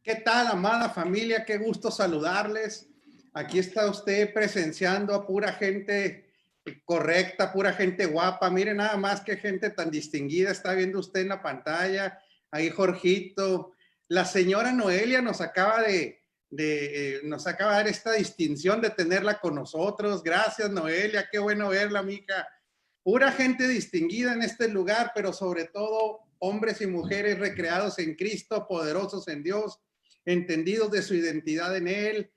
¿Qué tal, amada familia? Qué gusto saludarles. Aquí está usted presenciando a pura gente correcta, pura gente guapa. Mire nada más qué gente tan distinguida está viendo usted en la pantalla. Ahí Jorgito. La señora Noelia nos acaba de dar esta distinción de tenerla con nosotros. Gracias, Noelia. Qué bueno verla, amiga. Pura gente distinguida en este lugar, pero sobre todo hombres y mujeres recreados en Cristo, poderosos en Dios, entendidos de su identidad en Él,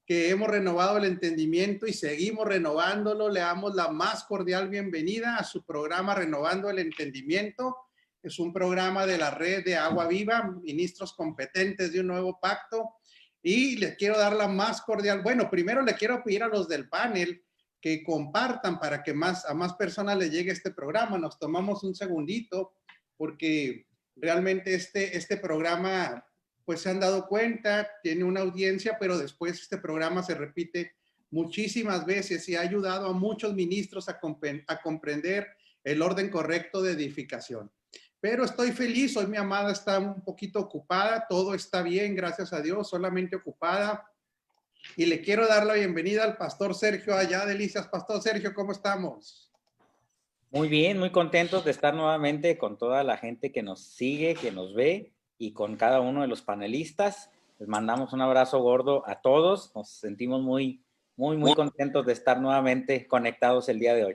que hemos renovado el entendimiento y seguimos renovándolo. Le damos la más cordial bienvenida a su programa Renovando el Entendimiento. Es un programa de la red de Agua Viva, ministros competentes de un nuevo pacto. Y les quiero dar la más cordial. Bueno, primero le quiero pedir a los del panel que compartan para que a más personas les llegue este programa. Nos tomamos un segundito porque realmente este programa, pues se han dado cuenta, tiene una audiencia, pero después este programa se repite muchísimas veces y ha ayudado a muchos ministros a comprender el orden correcto de edificación. Pero estoy feliz, hoy mi amada está un poquito ocupada, todo está bien, gracias a Dios, solamente ocupada. Y le quiero dar la bienvenida al pastor Sergio allá, Delicias. Pastor Sergio, ¿cómo estamos? Muy bien, muy contentos de estar nuevamente con toda la gente que nos sigue, que nos ve y con cada uno de los panelistas. Les mandamos un abrazo gordo a todos. Nos sentimos muy contentos de estar nuevamente conectados el día de hoy.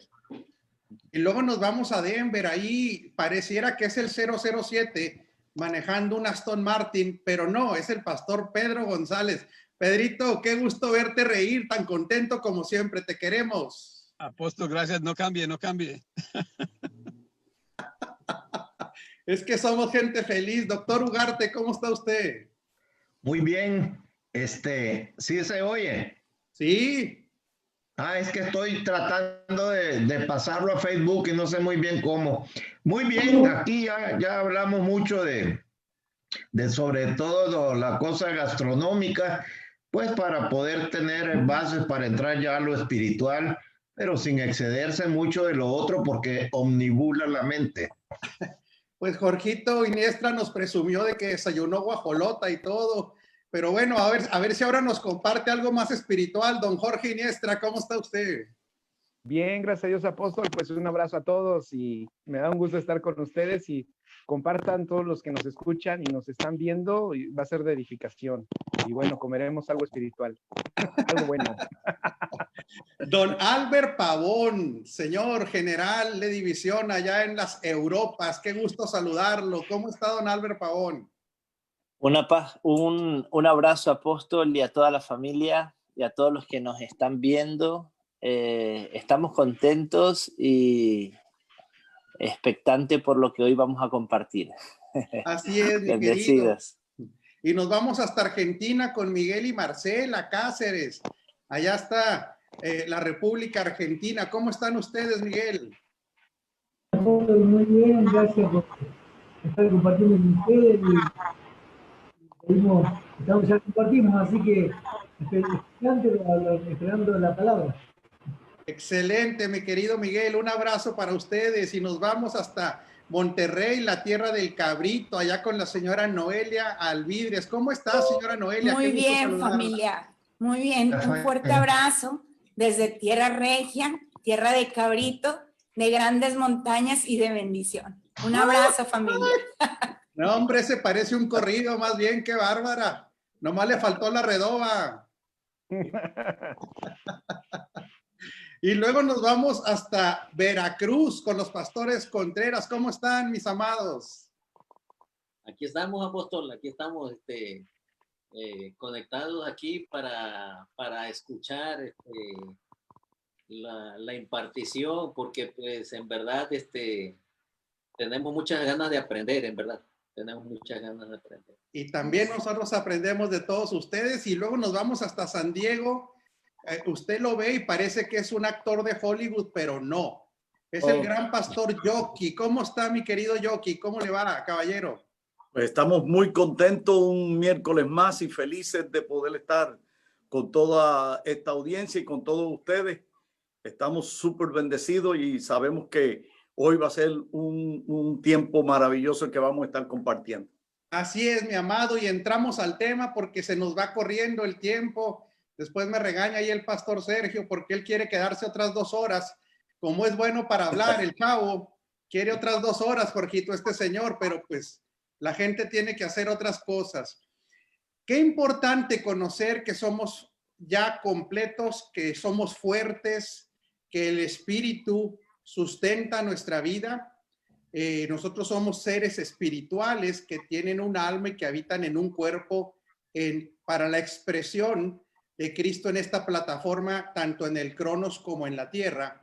Y luego nos vamos a Denver, ahí pareciera que es el 007 manejando un Aston Martin, pero no, es el pastor Pedro González. Pedrito, qué gusto verte reír, tan contento como siempre, te queremos. Apóstol, gracias, no cambie, no cambie. Es que somos gente feliz. Doctor Ugarte, ¿cómo está usted? Muy bien, ¿sí se oye? Sí. Es que estoy tratando de pasarlo a Facebook y no sé muy bien cómo. Muy bien, aquí ya hablamos mucho de sobre todo la cosa gastronómica, pues para poder tener bases para entrar ya a lo espiritual, pero sin excederse mucho de lo otro porque omnibula la mente. Pues Jorgito Iniestra nos presumió de que desayunó guajolota y todo. Pero bueno, a ver si ahora nos comparte algo más espiritual. Don Jorge Iniestra, ¿cómo está usted? Bien, gracias a Dios, apóstol. Pues un abrazo a todos y me da un gusto estar con ustedes y compartan todos los que nos escuchan y nos están viendo. Y va a ser de edificación. Y bueno, comeremos algo espiritual, algo bueno. Don Albert Pavón, señor general de división allá en las Europas. Qué gusto saludarlo. ¿Cómo está don Albert Pavón? Un abrazo, apóstol, y a toda la familia y a todos los que nos están viendo. Estamos contentos y expectantes por lo que hoy vamos a compartir. Así es, mi querido. Y nos vamos hasta Argentina con Miguel y Marcela Cáceres. Allá está la República Argentina. ¿Cómo están ustedes, Miguel? Muy bien, gracias por estar compartiendo con ustedes. Estamos ya compartimos, así que esperando la palabra. Excelente, mi querido Miguel. Un abrazo para ustedes y nos vamos hasta Monterrey, la tierra del cabrito, allá con la señora Noelia Alvidres. ¿Cómo está, señora Noelia? Muy bien, familia. Muy bien. Un fuerte abrazo desde Tierra Regia, tierra de cabrito, de grandes montañas y de bendición. Un abrazo, familia. No, hombre, ese parece un corrido, más bien, qué bárbara. Nomás le faltó la redoba. Y luego nos vamos hasta Veracruz con los pastores Contreras. ¿Cómo están, mis amados? Aquí estamos, apóstol, aquí estamos conectados aquí para escuchar la impartición, porque pues en verdad tenemos muchas ganas de aprender, en verdad. Tenemos muchas ganas de aprender. Y también nosotros aprendemos de todos ustedes y luego nos vamos hasta San Diego. Usted lo ve y parece que es un actor de Hollywood, pero no. Es el gran pastor Yoki. ¿Cómo está, mi querido Yoki? ¿Cómo le va, caballero? Pues estamos muy contentos un miércoles más y felices de poder estar con toda esta audiencia y con todos ustedes. Estamos súper bendecidos y sabemos que hoy va a ser un tiempo maravilloso que vamos a estar compartiendo. Así es, mi amado, y entramos al tema porque se nos va corriendo el tiempo. Después me regaña ahí el pastor Sergio porque él quiere quedarse otras 2 horas. Como es bueno para hablar, el chavo quiere otras 2 horas, Jorgito, este señor, pero pues la gente tiene que hacer otras cosas. Qué importante conocer que somos ya completos, que somos fuertes, que el Espíritu sustenta nuestra vida. Nosotros somos seres espirituales que tienen un alma y que habitan en un cuerpo para la expresión de Cristo en esta plataforma, tanto en el Cronos como en la tierra.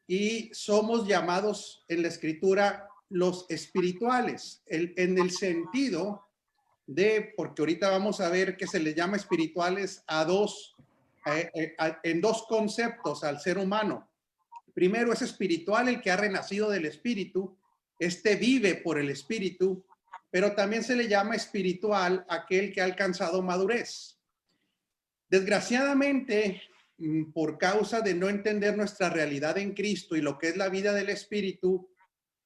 Y somos llamados en la Escritura los espirituales, en el sentido de, porque ahorita vamos a ver que se les llama espirituales en 2 conceptos al ser humano. Primero es espiritual el que ha renacido del Espíritu, vive por el Espíritu, pero también se le llama espiritual aquel que ha alcanzado madurez. Desgraciadamente, por causa de no entender nuestra realidad en Cristo y lo que es la vida del Espíritu,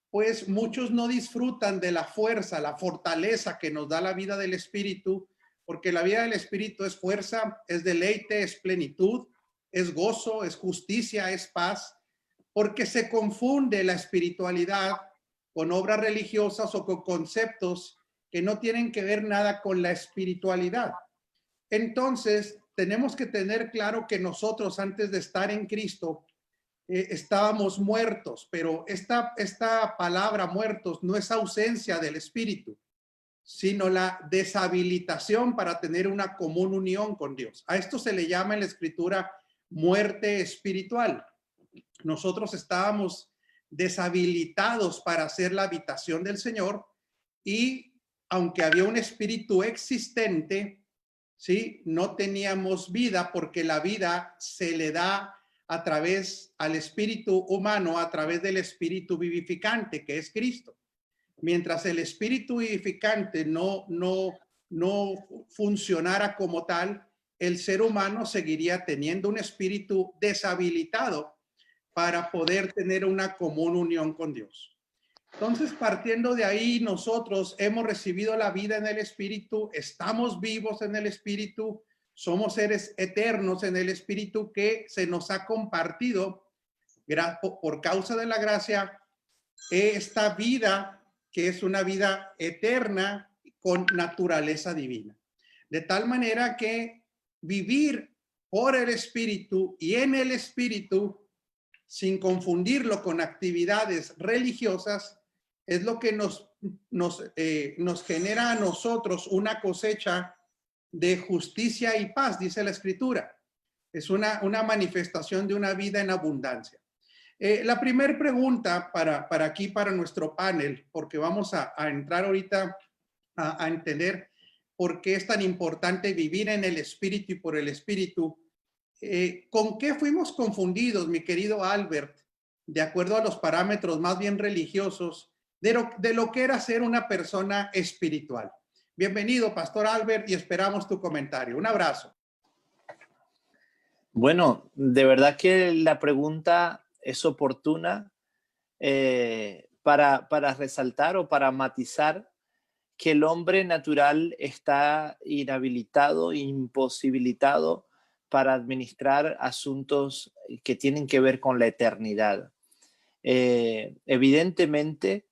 pues muchos no disfrutan de la fuerza, la fortaleza que nos da la vida del Espíritu, porque la vida del Espíritu es fuerza, es deleite, es plenitud, es gozo, es justicia, es paz, porque se confunde la espiritualidad con obras religiosas o con conceptos que no tienen que ver nada con la espiritualidad. Entonces, tenemos que tener claro que nosotros antes de estar en Cristo estábamos muertos, pero esta palabra muertos no es ausencia del Espíritu, sino la deshabilitación para tener una común unión con Dios. A esto se le llama en la Escritura muerte espiritual. Nosotros estábamos deshabilitados para hacer la habitación del Señor y aunque había un espíritu existente, ¿sí? No teníamos vida porque la vida se le da a través al espíritu humano, a través del espíritu vivificante que es Cristo. Mientras el espíritu vivificante no funcionara como tal, el ser humano seguiría teniendo un espíritu deshabilitado para poder tener una común unión con Dios. Entonces, partiendo de ahí, nosotros hemos recibido la vida en el Espíritu, estamos vivos en el Espíritu, somos seres eternos en el Espíritu que se nos ha compartido por causa de la gracia esta vida que es una vida eterna con naturaleza divina. De tal manera que vivir por el Espíritu y en el Espíritu, sin confundirlo con actividades religiosas, es lo que nos genera a nosotros una cosecha de justicia y paz, dice la Escritura. Es una manifestación de una vida en abundancia. La primera pregunta para nuestro panel, porque vamos a entrar ahorita a entender por qué es tan importante vivir en el Espíritu y por el Espíritu. ¿Con qué fuimos confundidos, mi querido Albert, de acuerdo a los parámetros más bien religiosos, de lo que era ser una persona espiritual? Bienvenido, Pastor Albert, y esperamos tu comentario. Un abrazo. Bueno, de verdad que la pregunta es oportuna para resaltar o para matizar que el hombre natural está inhabilitado, imposibilitado para administrar asuntos que tienen que ver con la eternidad. Evidentemente,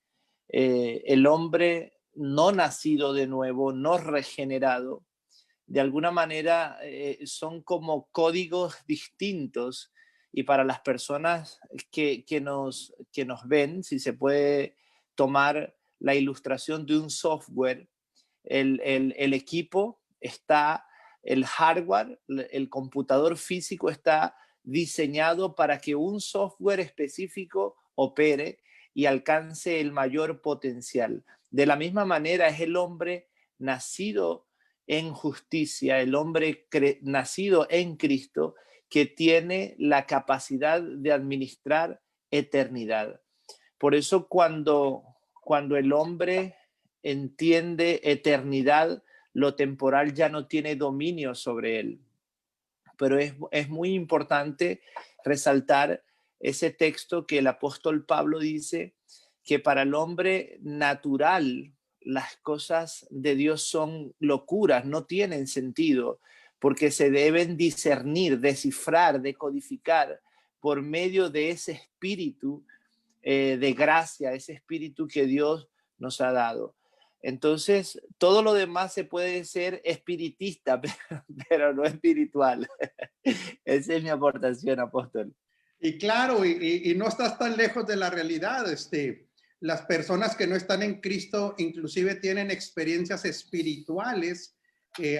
el hombre no nacido de nuevo, no regenerado, de alguna manera son como códigos distintos, y para las personas que nos ven, si se puede tomar la ilustración de un software, el equipo está, el hardware, el computador físico está diseñado para que un software específico opere y alcance el mayor potencial. De la misma manera es el hombre nacido en justicia, el hombre nacido en Cristo, que tiene la capacidad de administrar eternidad. Por eso cuando el hombre entiende eternidad, lo temporal ya no tiene dominio sobre él. Pero es muy importante resaltar ese texto que el apóstol Pablo dice que para el hombre natural las cosas de Dios son locuras, no tienen sentido, porque se deben discernir, descifrar, decodificar por medio de ese espíritu de gracia, ese espíritu que Dios nos ha dado. Entonces, todo lo demás se puede ser espiritista, pero no espiritual. Esa es mi aportación, apóstol. Y claro, y no estás tan lejos de la realidad. Las personas que no están en Cristo inclusive tienen experiencias espirituales,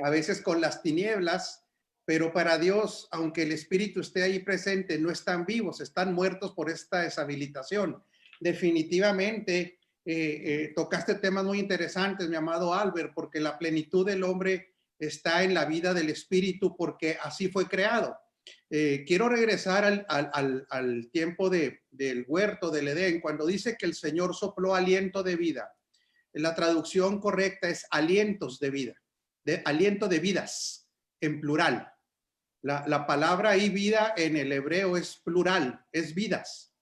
a veces con las tinieblas, pero para Dios, aunque el Espíritu esté ahí presente, no están vivos, están muertos por esta deshabilitación. Definitivamente, tocaste temas muy interesantes, mi amado Albert, porque la plenitud del hombre está en la vida del Espíritu, porque así fue creado. Quiero regresar al tiempo del huerto del Edén, cuando dice que el Señor sopló aliento de vida. La traducción correcta es alientos de vida, aliento de vidas, en plural. La palabra ahí vida en el hebreo es plural, es vidas.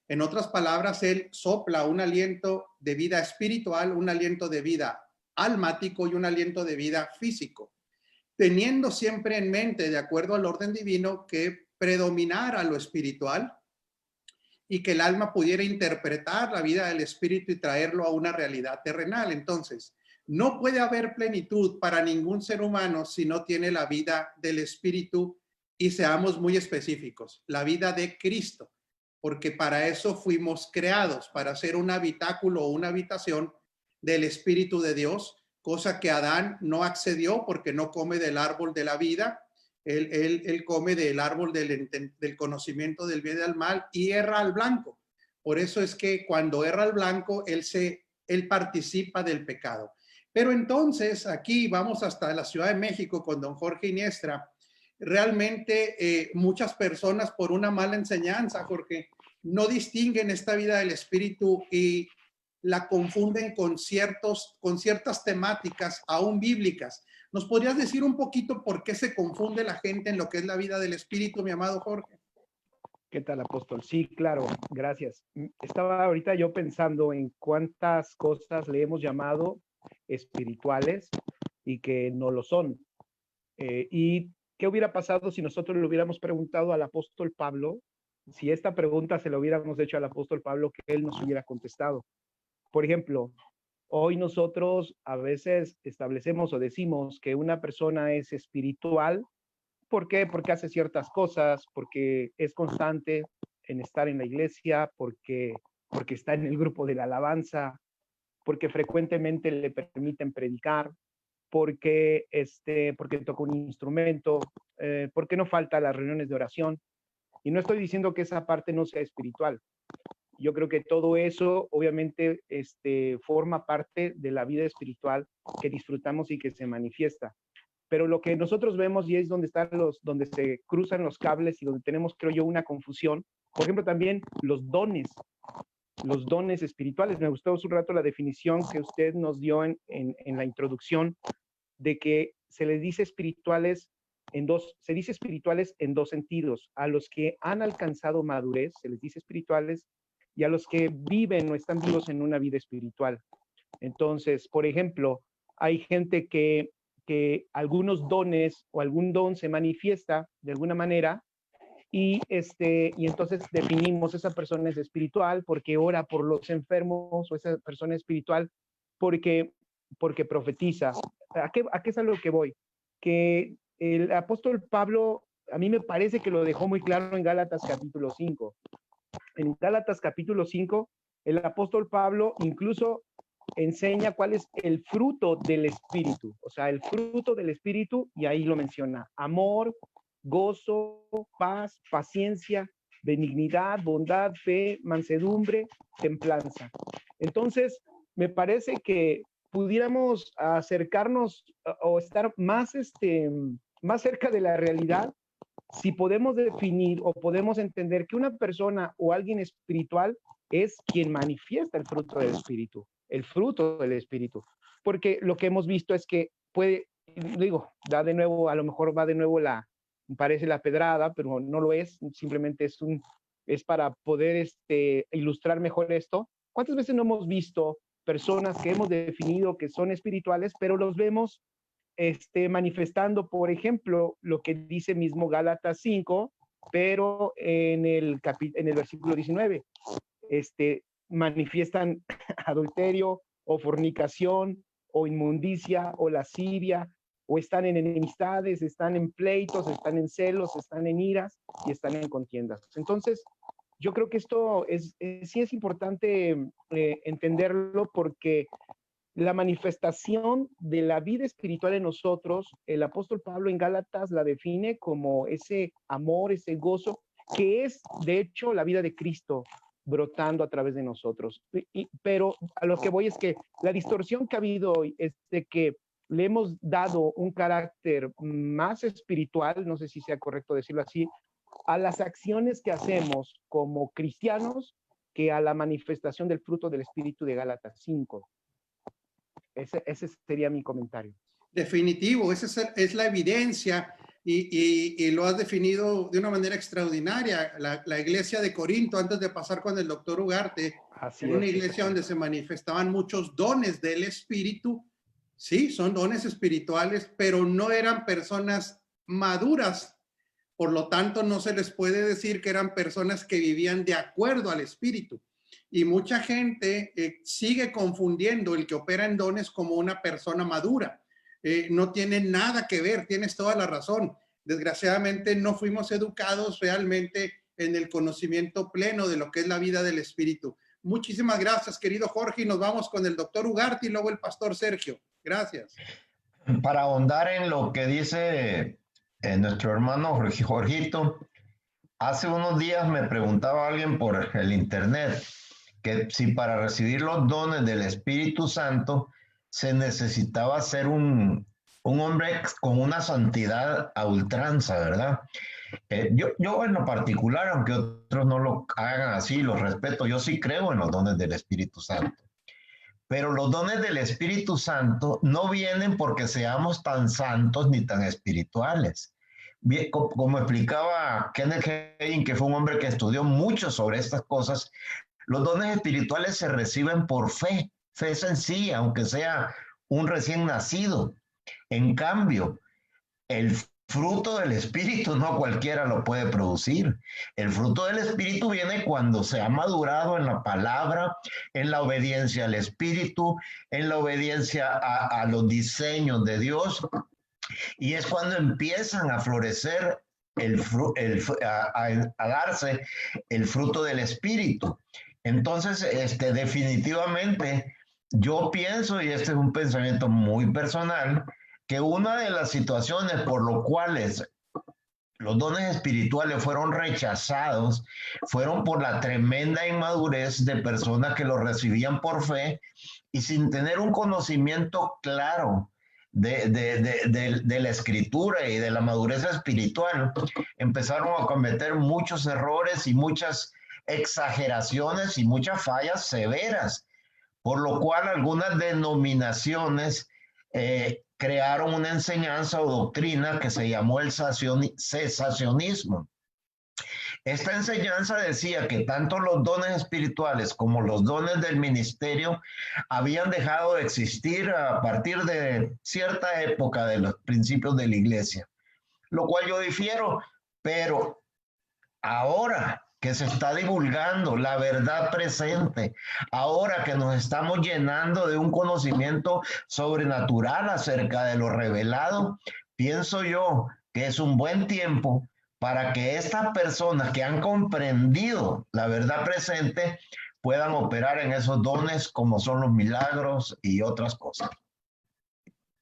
En otras palabras, Él sopla un aliento de vida espiritual, un aliento de vida almático y un aliento de vida físico, teniendo siempre en mente, de acuerdo al orden divino, que predominara lo espiritual y que el alma pudiera interpretar la vida del espíritu y traerlo a una realidad terrenal. Entonces, no puede haber plenitud para ningún ser humano si no tiene la vida del espíritu, y seamos muy específicos, la vida de Cristo, porque para eso fuimos creados, para ser un habitáculo o una habitación del Espíritu de Dios, cosa que Adán no accedió porque no come del árbol de la vida. Él come del árbol del conocimiento del bien y del mal y erra al blanco. Por eso es que cuando erra al blanco, él participa del pecado. Pero entonces aquí vamos hasta la Ciudad de México con don Jorge Iniestra. Realmente muchas personas por una mala enseñanza, Jorge, no distinguen esta vida del espíritu y la confunden con ciertas temáticas aún bíblicas. ¿Nos podrías decir un poquito por qué se confunde la gente en lo que es la vida del espíritu, mi amado Jorge? ¿Qué tal, apóstol? Sí, claro, gracias. Estaba ahorita yo pensando en cuántas cosas le hemos llamado espirituales y que no lo son. ¿Y qué hubiera pasado si nosotros le hubiéramos preguntado al apóstol Pablo? Si esta pregunta se la hubiéramos hecho al apóstol Pablo, que él nos hubiera contestado. Por ejemplo, hoy nosotros a veces establecemos o decimos que una persona es espiritual. ¿Por qué? Porque hace ciertas cosas, porque es constante en estar en la iglesia, porque está en el grupo de la alabanza, porque frecuentemente le permiten predicar, porque toca un instrumento, porque no falta a las reuniones de oración. Y no estoy diciendo que esa parte no sea espiritual. Yo creo que todo eso obviamente forma parte de la vida espiritual que disfrutamos y que se manifiesta. Pero lo que nosotros vemos, y es donde se cruzan los cables y donde tenemos, creo yo, una confusión, por ejemplo, también los dones espirituales. Me gustó hace un rato la definición que usted nos dio en la introducción, de que se les dice espirituales se dice espirituales en dos sentidos. A los que han alcanzado madurez se les dice espirituales, y a los que viven o están vivos en una vida espiritual. Entonces, por ejemplo, hay gente que algunos dones o algún don se manifiesta de alguna manera, y entonces definimos esa persona es espiritual porque ora por los enfermos, o esa persona es espiritual porque profetiza. ¿A qué es a lo que voy? Que el apóstol Pablo, a mí me parece que lo dejó muy claro en Gálatas capítulo 5. En Gálatas capítulo 5, el apóstol Pablo incluso enseña cuál es el fruto del espíritu, o sea, el fruto del espíritu, y ahí lo menciona: amor, gozo, paz, paciencia, benignidad, bondad, fe, mansedumbre, templanza. Entonces, me parece que pudiéramos acercarnos o estar más cerca de la realidad si podemos definir o podemos entender que una persona o alguien espiritual es quien manifiesta el fruto del espíritu, porque lo que hemos visto es que da de nuevo, a lo mejor va de nuevo parece la pedrada, pero no lo es, simplemente es para poder ilustrar mejor esto. ¿Cuántas veces no hemos visto personas que hemos definido que son espirituales, pero los vemos manifestando, por ejemplo, lo que dice mismo Gálatas 5, pero en el versículo 19, manifiestan adulterio o fornicación o inmundicia o lascivia, o están en enemistades, están en pleitos, están en celos, están en iras y están en contiendas. Entonces, yo creo que esto sí es importante entenderlo, porque la manifestación de la vida espiritual en nosotros, el apóstol Pablo en Gálatas la define como ese amor, ese gozo, que es de hecho la vida de Cristo brotando a través de nosotros. Pero a lo que voy es que la distorsión que ha habido hoy es de que le hemos dado un carácter más espiritual, no sé si sea correcto decirlo así, a las acciones que hacemos como cristianos que a la manifestación del fruto del Espíritu de Gálatas 5. Ese sería mi comentario. Definitivo, esa es la evidencia y lo has definido de una manera extraordinaria. La iglesia de Corinto, antes de pasar con el doctor Ugarte, era una iglesia donde se manifestaban muchos dones del Espíritu. Sí, son dones espirituales, pero no eran personas maduras. Por lo tanto, no se les puede decir que eran personas que vivían de acuerdo al Espíritu. Y mucha gente sigue confundiendo el que opera en dones como una persona madura. No tiene nada que ver, tienes toda la razón. Desgraciadamente no fuimos educados realmente en el conocimiento pleno de lo que es la vida del Espíritu. Muchísimas gracias, querido Jorge, y nos vamos con el doctor Ugarte y luego el pastor Sergio. Gracias. Para ahondar en lo que dice nuestro hermano Jorgito, hace unos días me preguntaba alguien por el internet que si para recibir los dones del Espíritu Santo se necesitaba ser un hombre con una santidad a ultranza, ¿verdad? Yo en lo particular, aunque otros no lo hagan así, los respeto, yo sí creo en los dones del Espíritu Santo. Pero los dones del Espíritu Santo no vienen porque seamos tan santos ni tan espirituales. Bien, como explicaba Kenneth Hagin, que fue un hombre que estudió mucho sobre estas cosas, los dones espirituales se reciben por fe, fe sencilla, aunque sea un recién nacido. En cambio, el fruto del Espíritu no cualquiera lo puede producir. El fruto del Espíritu viene cuando se ha madurado en la palabra, en la obediencia al Espíritu, en la obediencia a los diseños de Dios, y es cuando empiezan a florecer a darse el fruto del Espíritu. Entonces, definitivamente, yo pienso, y este es un pensamiento muy personal, que una de las situaciones por lo cuales los dones espirituales fueron rechazados fueron por la tremenda inmadurez de personas que los recibían por fe y sin tener un conocimiento claro de la escritura y de la madurez espiritual, empezaron a cometer muchos errores y muchas exageraciones y muchas fallas severas, por lo cual algunas denominaciones crearon una enseñanza o doctrina que se llamó el cesacionismo. Esta enseñanza decía que tanto los dones espirituales como los dones del ministerio habían dejado de existir a partir de cierta época de los principios de la iglesia, lo cual yo difiero, pero ahora que se está divulgando la verdad presente, ahora que nos estamos llenando de un conocimiento sobrenatural acerca de lo revelado, pienso yo que es un buen tiempo para que estas personas que han comprendido la verdad presente puedan operar en esos dones como son los milagros y otras cosas.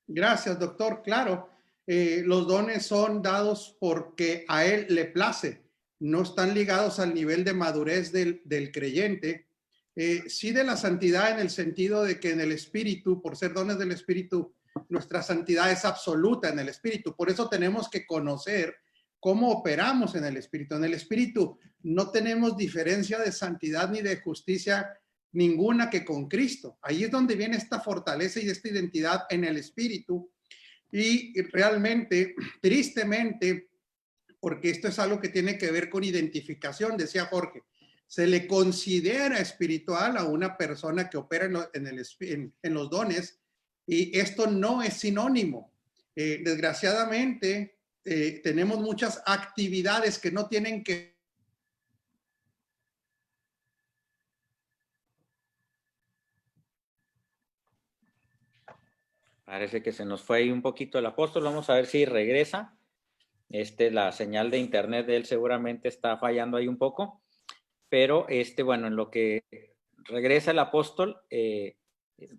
Gracias, doctor. Claro, los dones son dados porque a él le place. No están ligados al nivel de madurez del creyente. Sí de la santidad en el sentido de que en el Espíritu, por ser dones del Espíritu, nuestra santidad es absoluta en el Espíritu. Por eso tenemos que conocer cómo operamos en el Espíritu. En el Espíritu no tenemos diferencia de santidad ni de justicia ninguna que con Cristo. Ahí es donde viene esta fortaleza y esta identidad en el Espíritu. Y realmente, tristemente, porque esto es algo que tiene que ver con identificación, decía Jorge. se le considera espiritual a una persona que opera en los dones, y esto no es sinónimo. Desgraciadamente, tenemos muchas actividades que no tienen que... Parece que se nos fue ahí un poquito el apóstol. Vamos a ver si regresa. La señal de internet de él seguramente está fallando ahí un poco. Pero, bueno, en lo que regresa el apóstol,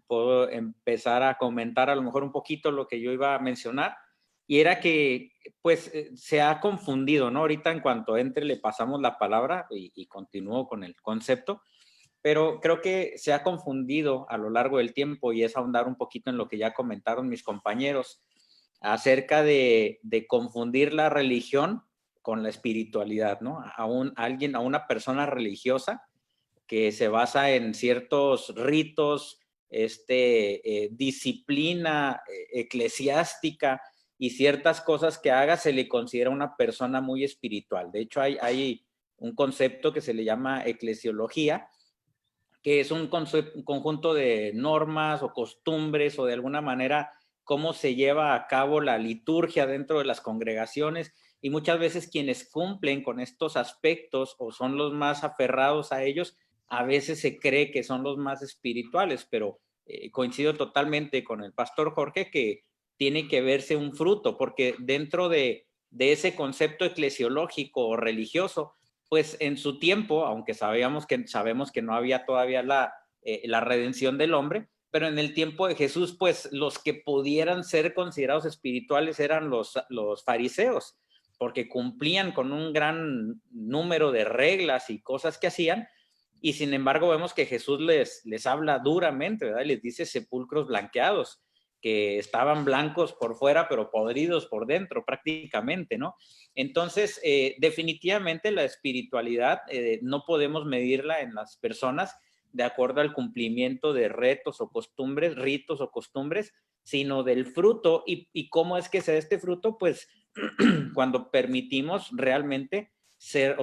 puedo empezar a comentar a lo mejor un poquito lo que yo iba a mencionar. Y era que, pues, se ha confundido, ¿no? Ahorita en cuanto entre le pasamos la palabra y continúo con el concepto. Pero creo que se ha confundido a lo largo del tiempo, y es ahondar un poquito en lo que ya comentaron mis compañeros acerca de confundir la religión con la espiritualidad, ¿no? A una persona religiosa que se basa en ciertos ritos, disciplina eclesiástica y ciertas cosas que haga, se le considera una persona muy espiritual. De hecho, hay un concepto que se le llama eclesiología, que es un conjunto de normas o costumbres, o de alguna manera cómo se lleva a cabo la liturgia dentro de las congregaciones, y muchas veces quienes cumplen con estos aspectos o son los más aferrados a ellos, a veces se cree que son los más espirituales, pero coincido totalmente con el pastor Jorge que tiene que verse un fruto, porque dentro de ese concepto eclesiológico o religioso, pues en su tiempo, aunque sabemos que no había todavía la redención del hombre, pero en el tiempo de Jesús, pues los que pudieran ser considerados espirituales eran los fariseos, porque cumplían con un gran número de reglas y cosas que hacían, y sin embargo vemos que Jesús les habla duramente, ¿verdad? Y les dice sepulcros blanqueados, que estaban blancos por fuera, pero podridos por dentro prácticamente, ¿no? Entonces, definitivamente la espiritualidad no podemos medirla en las personas de acuerdo al cumplimiento de ritos o costumbres, sino del fruto. ¿Y cómo es que se da este fruto? Pues cuando permitimos realmente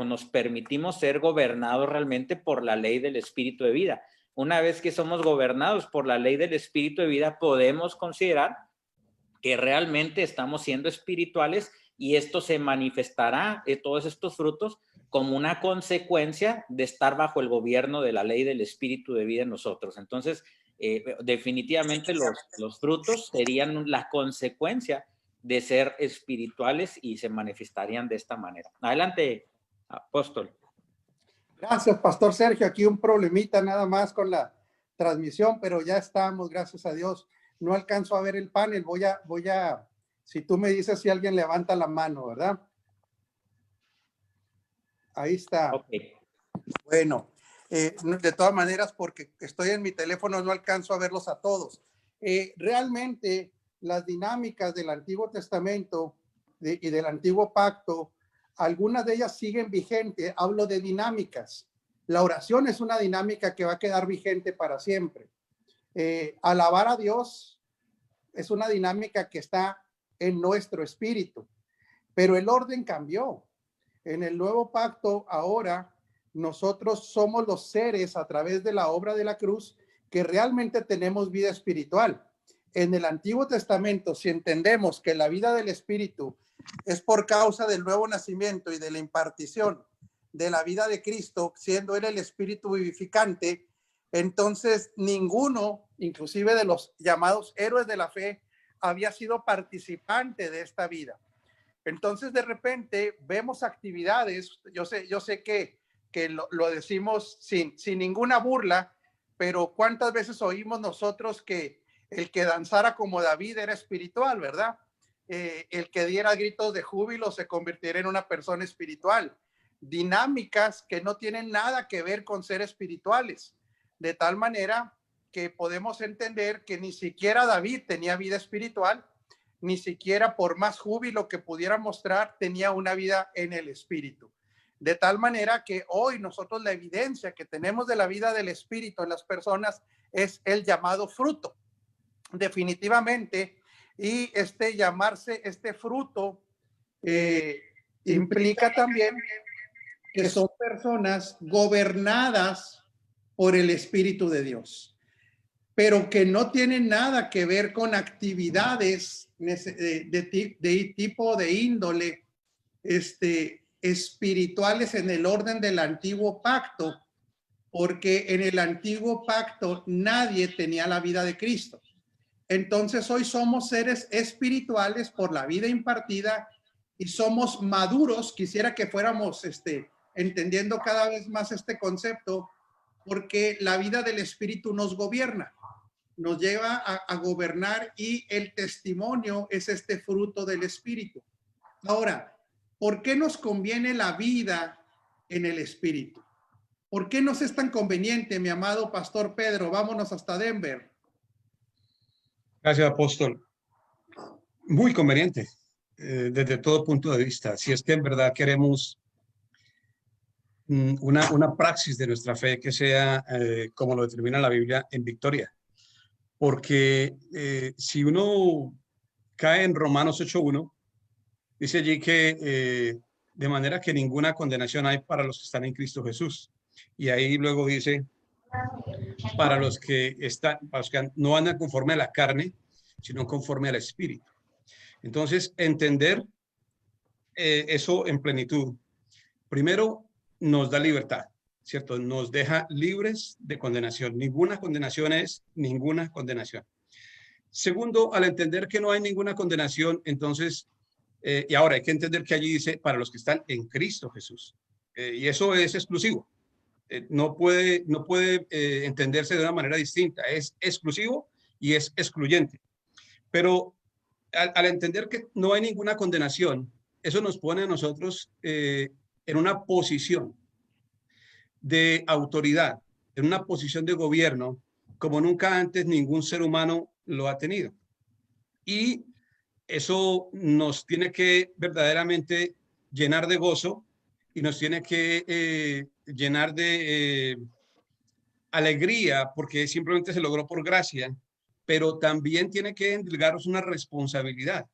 nos permitimos ser gobernados realmente por la ley del espíritu de vida. Una vez que somos gobernados por la ley del espíritu de vida, podemos considerar que realmente estamos siendo espirituales, y esto se manifestará, todos estos frutos, como una consecuencia de estar bajo el gobierno de la ley del espíritu de vida en nosotros. Entonces, definitivamente los frutos serían la consecuencia de ser espirituales y se manifestarían de esta manera. Adelante, apóstol. Gracias, pastor Sergio. Aquí un problemita nada más con la transmisión, pero ya estamos, gracias a Dios. No alcanzo a ver el panel. Voy a, si tú me dices si alguien levanta la mano, ¿verdad? Ahí está. Okay. Bueno, de todas maneras, porque estoy en mi teléfono, no alcanzo a verlos a todos. Realmente, las dinámicas del Antiguo Testamento y del Antiguo Pacto, algunas de ellas siguen vigentes. Hablo de dinámicas. La oración es una dinámica que va a quedar vigente para siempre. Alabar a Dios es una dinámica que está en nuestro espíritu, pero el orden cambió. En el nuevo pacto, ahora nosotros somos los seres a través de la obra de la cruz que realmente tenemos vida espiritual. En el Antiguo Testamento, si entendemos que la vida del espíritu es por causa del nuevo nacimiento y de la impartición de la vida de Cristo, siendo él el espíritu vivificante, entonces ninguno, inclusive de los llamados héroes de la fe, había sido participante de esta vida. Entonces de repente vemos actividades, yo sé que lo decimos sin ninguna burla, pero ¿cuántas veces oímos nosotros que el que danzara como David era espiritual, verdad? El que diera gritos de júbilo se convirtiera en una persona espiritual. Dinámicas que no tienen nada que ver con ser espirituales, de tal manera que podemos entender que ni siquiera David tenía vida espiritual, ni siquiera por más júbilo que pudiera mostrar tenía una vida en el espíritu. De tal manera que hoy nosotros la evidencia que tenemos de la vida del espíritu en las personas es el llamado fruto. Definitivamente. Y llamarse fruto implica también que son personas gobernadas por el Espíritu de Dios, pero que no tienen nada que ver con actividades de tipo de índole espirituales en el orden del antiguo pacto, porque en el antiguo pacto nadie tenía la vida de Cristo. Entonces hoy somos seres espirituales por la vida impartida y somos maduros. Quisiera que fuéramos entendiendo cada vez más este concepto, porque la vida del Espíritu nos gobierna, nos lleva a gobernar, y el testimonio es este fruto del Espíritu. Ahora, ¿por qué nos conviene la vida en el Espíritu? ¿Por qué nos es tan conveniente, mi amado Pastor Pedro? Vámonos hasta Denver. Gracias, apóstol. Muy conveniente desde todo punto de vista. Si es que en verdad queremos una praxis de nuestra fe que sea, como lo determina la Biblia, en victoria. Porque si uno cae en Romanos 8:1, dice allí que de manera que ninguna condenación hay para los que están en Cristo Jesús. Y ahí luego dice, para los que no andan conforme a la carne, sino conforme al Espíritu. Entonces, entender eso en plenitud, primero nos da libertad, ¿cierto? Nos deja libres de condenación. Ninguna condenación es ninguna condenación. Segundo, al entender que no hay ninguna condenación, entonces, y ahora hay que entender que allí dice, para los que están en Cristo Jesús. Y eso es exclusivo. No puede entenderse de una manera distinta. Es exclusivo y es excluyente. Pero al entender que no hay ninguna condenación, eso nos pone a nosotros en una posición de autoridad, en una posición de gobierno, como nunca antes ningún ser humano lo ha tenido. Y eso nos tiene que verdaderamente llenar de gozo y nos tiene que llenar de alegría, porque simplemente se logró por gracia, pero también tiene que endilgarnos una responsabilidad,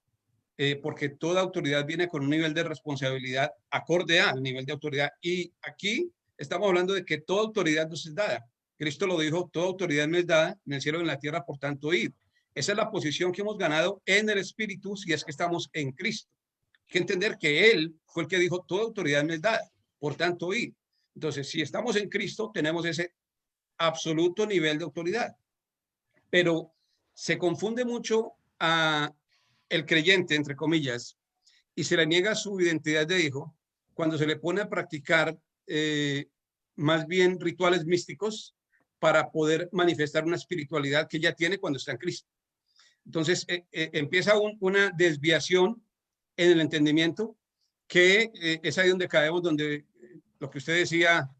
porque toda autoridad viene con un nivel de responsabilidad acorde al nivel de autoridad. Y aquí estamos hablando de que toda autoridad nos es dada. Cristo lo dijo, toda autoridad me es dada en el cielo y en la tierra, por tanto, id. Esa es la posición que hemos ganado en el Espíritu, si es que estamos en Cristo. Hay que entender que Él fue el que dijo, toda autoridad me es dada, por tanto, id. Entonces, si estamos en Cristo, tenemos ese absoluto nivel de autoridad. Pero se confunde mucho a el creyente, entre comillas, y se le niega su identidad de hijo cuando se le pone a practicar más bien rituales místicos para poder manifestar una espiritualidad que ya tiene cuando está en Cristo. Entonces empieza una desviación en el entendimiento, que es ahí donde caemos, donde lo que usted decía,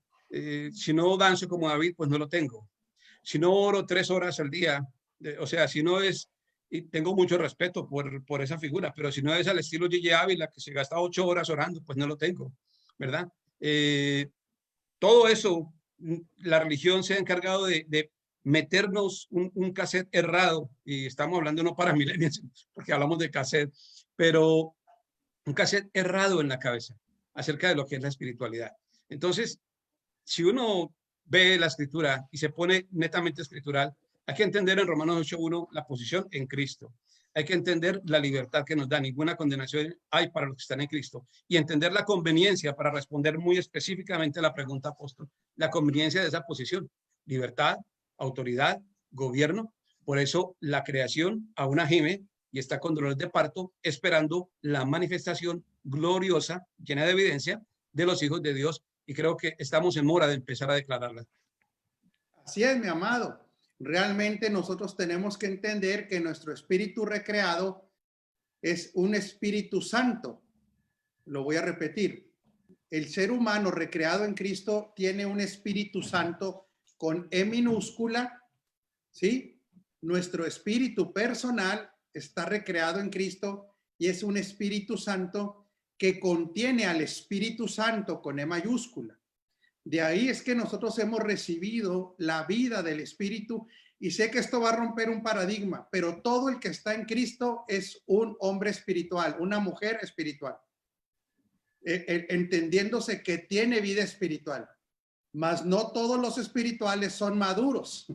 si no danzo como David, pues no lo tengo. Si no oro 3 horas al día, o sea, si no es, y tengo mucho respeto por esa figura, pero si no es al estilo Gigi Ávila, que se gasta 8 horas orando, pues no lo tengo, ¿verdad? Todo eso, la religión se ha encargado de meternos un cassette errado, y estamos hablando no para millennials, porque hablamos de cassette, pero un cassette errado en la cabeza acerca de lo que es la espiritualidad. Entonces, si uno ve la escritura y se pone netamente escritural, hay que entender en Romanos 8:1 la posición en Cristo. Hay que entender la libertad que nos da. Ninguna condenación hay para los que están en Cristo. Y entender la conveniencia, para responder muy específicamente a la pregunta, apóstol, la conveniencia de esa posición. Libertad, autoridad, gobierno. Por eso la creación aún gime y está con dolores de parto, esperando la manifestación gloriosa, llena de evidencia, de los hijos de Dios. Y creo que estamos en mora de empezar a declararla. Así es, mi amado. Realmente nosotros tenemos que entender que nuestro espíritu recreado es un Espíritu Santo. Lo voy a repetir. El ser humano recreado en Cristo tiene un Espíritu Santo con E minúscula, ¿sí? Nuestro espíritu personal está recreado en Cristo y es un Espíritu Santo que contiene al Espíritu Santo con E mayúscula. De ahí es que nosotros hemos recibido la vida del Espíritu, y sé que esto va a romper un paradigma, pero todo el que está en Cristo es un hombre espiritual, una mujer espiritual. entendiéndose que tiene vida espiritual, mas no todos los espirituales son maduros.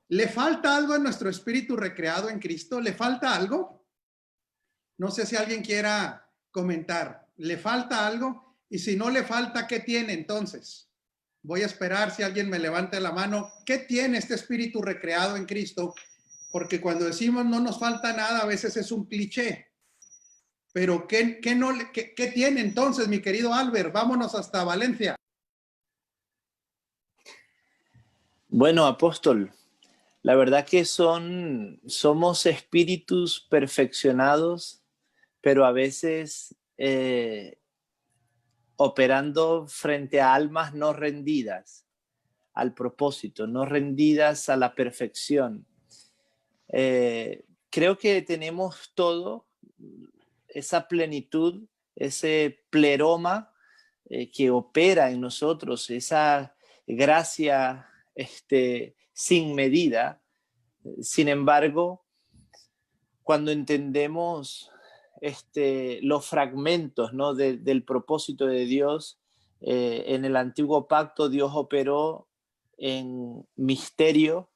¿Le falta algo en nuestro espíritu recreado en Cristo? ¿Le falta algo? No sé si alguien quiera comentar. ¿Le falta algo? Y si no le falta, ¿qué tiene entonces? Voy a esperar si alguien me levanta la mano. ¿Qué tiene este espíritu recreado en Cristo? Porque cuando decimos no nos falta nada, a veces es un cliché. Pero ¿qué tiene entonces, mi querido Albert? Vámonos hasta Valencia. Bueno, apóstol, la verdad que somos espíritus perfeccionados, pero a veces operando frente a almas no rendidas al propósito, no rendidas a la perfección. Creo que tenemos todo, esa plenitud, ese pleroma que opera en nosotros, esa gracia sin medida. Sin embargo, cuando entendemos los fragmentos, ¿no? del propósito de Dios, en el antiguo pacto Dios operó en misterio,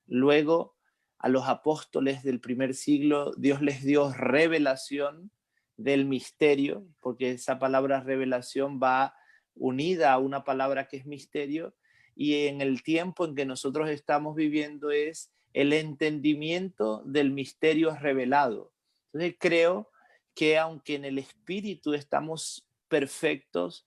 luego a los apóstoles del primer siglo Dios les dio revelación del misterio, porque esa palabra revelación va unida a una palabra que es misterio, y en el tiempo en que nosotros estamos viviendo es el entendimiento del misterio revelado. Entonces creo que aunque en el espíritu estamos perfectos,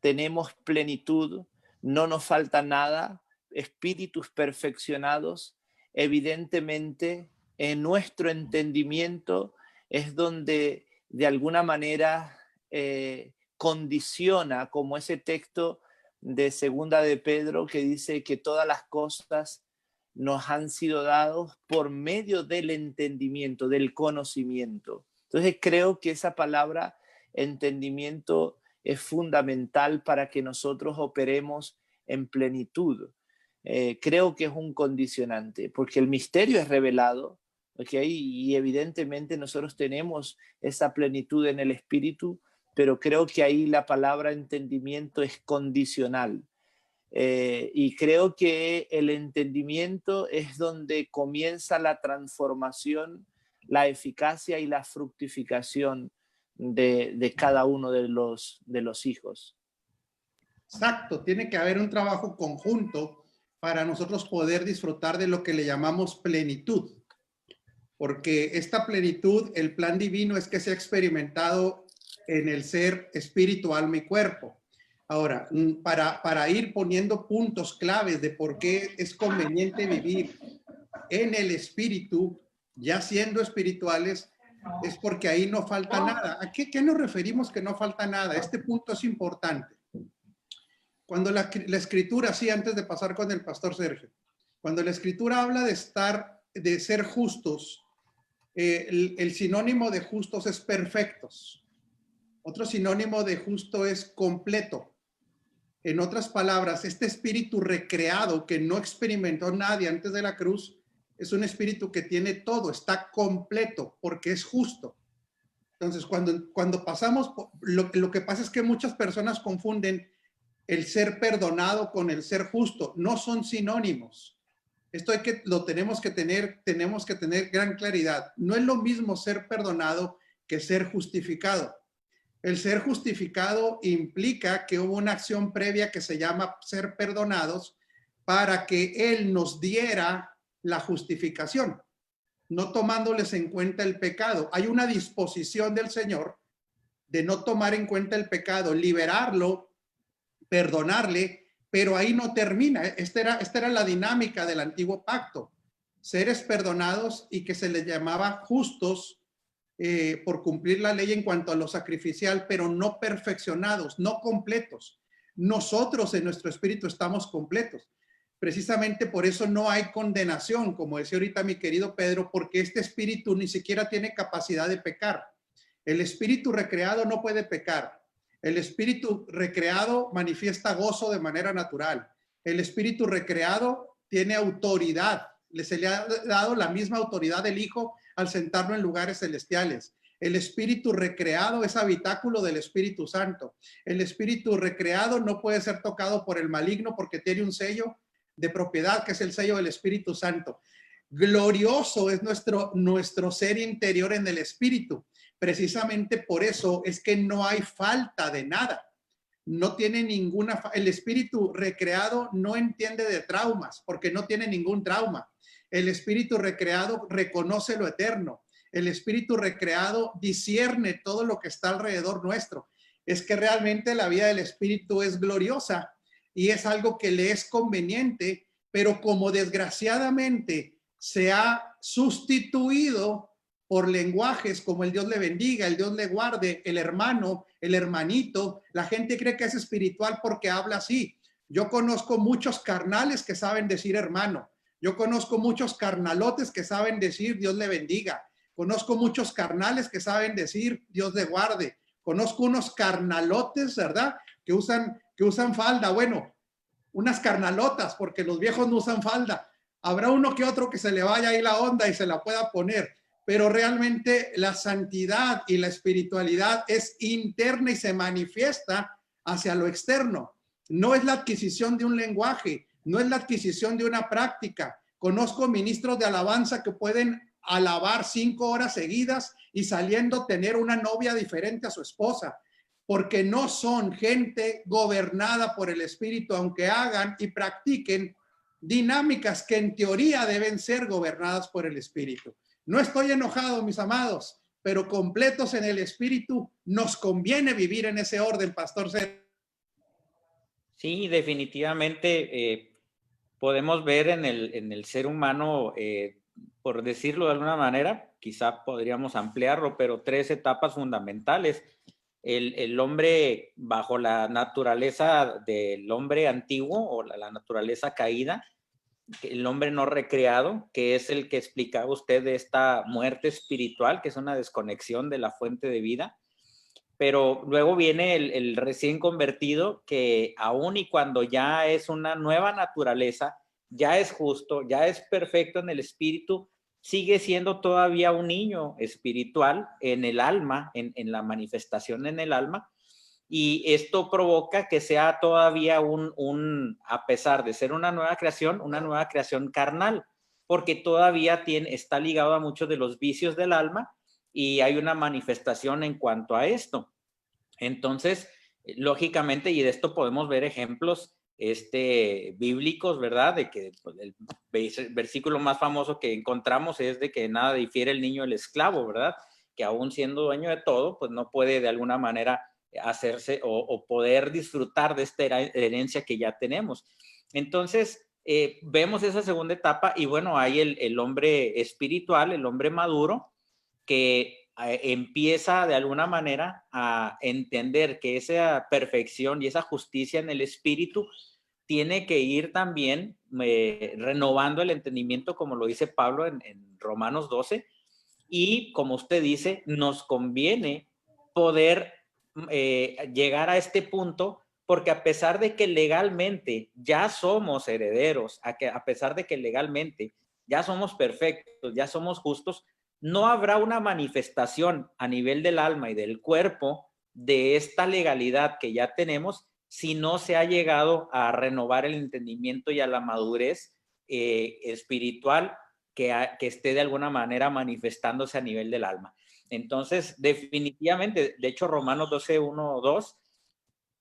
tenemos plenitud, no nos falta nada, espíritus perfeccionados, evidentemente en nuestro entendimiento es donde de alguna manera condiciona, como ese texto de Segunda de Pedro que dice que todas las cosas nos han sido dados por medio del entendimiento, del conocimiento. Entonces creo que esa palabra entendimiento es fundamental para que nosotros operemos en plenitud. Creo que es un condicionante, porque el misterio es revelado, ¿okay? Y evidentemente nosotros tenemos esa plenitud en el espíritu, pero creo que ahí la palabra entendimiento es condicional. Y creo que el entendimiento es donde comienza la transformación, la eficacia y la fructificación de cada uno de los hijos. Exacto, tiene que haber un trabajo conjunto para nosotros poder disfrutar de lo que le llamamos plenitud. Porque esta plenitud, el plan divino es que sea experimentado en el ser espíritu, alma y cuerpo. Ahora, para ir poniendo puntos claves de por qué es conveniente vivir en el espíritu, ya siendo espirituales, es porque ahí no falta nada. ¿A qué nos referimos que no falta nada? Este punto es importante. Cuando la escritura, sí, antes de pasar con el pastor Sergio, cuando la escritura habla de ser justos, el sinónimo de justos es perfectos. Otro sinónimo de justo es completo. En otras palabras, este espíritu recreado que no experimentó nadie antes de la cruz, es un espíritu que tiene todo, está completo porque es justo. Entonces, cuando pasamos, lo que pasa es que muchas personas confunden el ser perdonado con el ser justo. No son sinónimos. Esto tenemos que tener gran claridad. No es lo mismo ser perdonado que ser justificado. El ser justificado implica que hubo una acción previa que se llama ser perdonados para que Él nos diera la justificación, no tomándoles en cuenta el pecado. Hay una disposición del Señor de no tomar en cuenta el pecado, liberarlo, perdonarle, pero ahí no termina. Esta era la dinámica del antiguo pacto. Seres perdonados y que se les llamaba justos por cumplir la ley en cuanto a lo sacrificial, pero no perfeccionados, no completos. Nosotros en nuestro espíritu estamos completos. Precisamente por eso no hay condenación, como decía ahorita mi querido Pedro, porque este espíritu ni siquiera tiene capacidad de pecar. El espíritu recreado no puede pecar. El espíritu recreado manifiesta gozo de manera natural. El espíritu recreado tiene autoridad. Se le ha dado la misma autoridad del Hijo al sentarlo en lugares celestiales. El espíritu recreado es habitáculo del Espíritu Santo. El espíritu recreado no puede ser tocado por el maligno porque tiene un sello de propiedad que es el sello del Espíritu Santo. Glorioso es nuestro ser interior en el espíritu. Precisamente por eso es que no hay falta de nada. No tiene el espíritu recreado no entiende de traumas porque no tiene ningún trauma. El espíritu recreado reconoce lo eterno. El espíritu recreado discierne todo lo que está alrededor nuestro. Es que realmente la vida del espíritu es gloriosa y es algo que le es conveniente, pero como desgraciadamente se ha sustituido por lenguajes como el Dios le bendiga, el Dios le guarde, el hermano, el hermanito, la gente cree que es espiritual porque habla así. Yo conozco muchos carnales que saben decir hermano. Yo conozco muchos carnalotes que saben decir Dios le bendiga. Conozco muchos carnales que saben decir Dios le guarde. Conozco unos carnalotes, ¿verdad? Que usan falda. Bueno, unas carnalotas, porque los viejos no usan falda. Habrá uno que otro que se le vaya ahí la onda y se la pueda poner. Pero realmente la santidad y la espiritualidad es interna y se manifiesta hacia lo externo. No es la adquisición de un lenguaje, no es la adquisición de una práctica. Conozco ministros de alabanza que pueden alabar 5 horas seguidas y saliendo tener una novia diferente a su esposa, porque no son gente gobernada por el Espíritu, aunque hagan y practiquen dinámicas que en teoría deben ser gobernadas por el Espíritu. No estoy enojado, mis amados, pero completos en el Espíritu, nos conviene vivir en ese orden, Pastor Sergio. Sí, definitivamente podemos ver en el ser humano, por decirlo de alguna manera, quizá podríamos ampliarlo, pero 3 etapas fundamentales. El hombre bajo la naturaleza del hombre antiguo o la naturaleza caída, el hombre no recreado, que es el que explicaba usted de esta muerte espiritual, que es una desconexión de la fuente de vida. Pero luego viene el recién convertido, que aun y cuando ya es una nueva naturaleza, ya es justo, ya es perfecto en el espíritu, sigue siendo todavía un niño espiritual en el alma, en la manifestación en el alma. Y esto provoca que sea todavía a pesar de ser una nueva creación carnal, porque todavía está ligado a muchos de los vicios del alma y hay una manifestación en cuanto a esto. Entonces, lógicamente, y de esto podemos ver ejemplos bíblicos, ¿verdad? De que pues, el versículo más famoso que encontramos es de que nada difiere el niño del esclavo, ¿verdad? Que aún siendo dueño de todo, pues no puede de alguna manera hacerse o poder disfrutar de esta herencia que ya tenemos. Entonces, vemos esa segunda etapa y bueno, hay el hombre espiritual, el hombre maduro, que empieza de alguna manera a entender que esa perfección y esa justicia en el espíritu tiene que ir también renovando el entendimiento, como lo dice Pablo en Romanos 12, y como usted dice, nos conviene poder llegar a este punto, porque a pesar de que legalmente ya somos herederos, a pesar de que legalmente ya somos perfectos, ya somos justos, no habrá una manifestación a nivel del alma y del cuerpo de esta legalidad que ya tenemos si no se ha llegado a renovar el entendimiento y a la madurez espiritual que esté de alguna manera manifestándose a nivel del alma. Entonces, definitivamente, de hecho, Romanos 12, 1, 2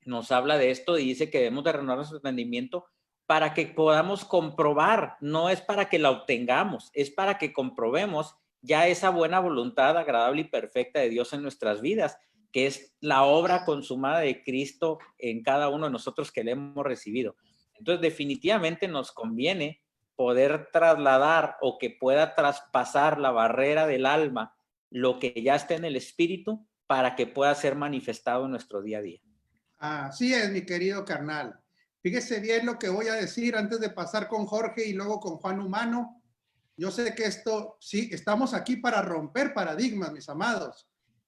nos habla de esto y dice que debemos de renovar nuestro entendimiento para que podamos comprobar, no es para que la obtengamos, es para que comprobemos ya esa buena voluntad agradable y perfecta de Dios en nuestras vidas, que es la obra consumada de Cristo en cada uno de nosotros que le hemos recibido. Entonces, definitivamente nos conviene poder trasladar o que pueda traspasar la barrera del alma lo que ya está en el espíritu para que pueda ser manifestado en nuestro día a día. Así es, mi querido carnal. Fíjese bien lo que voy a decir antes de pasar con Jorge y luego con Juan Humano. Yo sé que sí, estamos aquí para romper paradigmas, mis amados,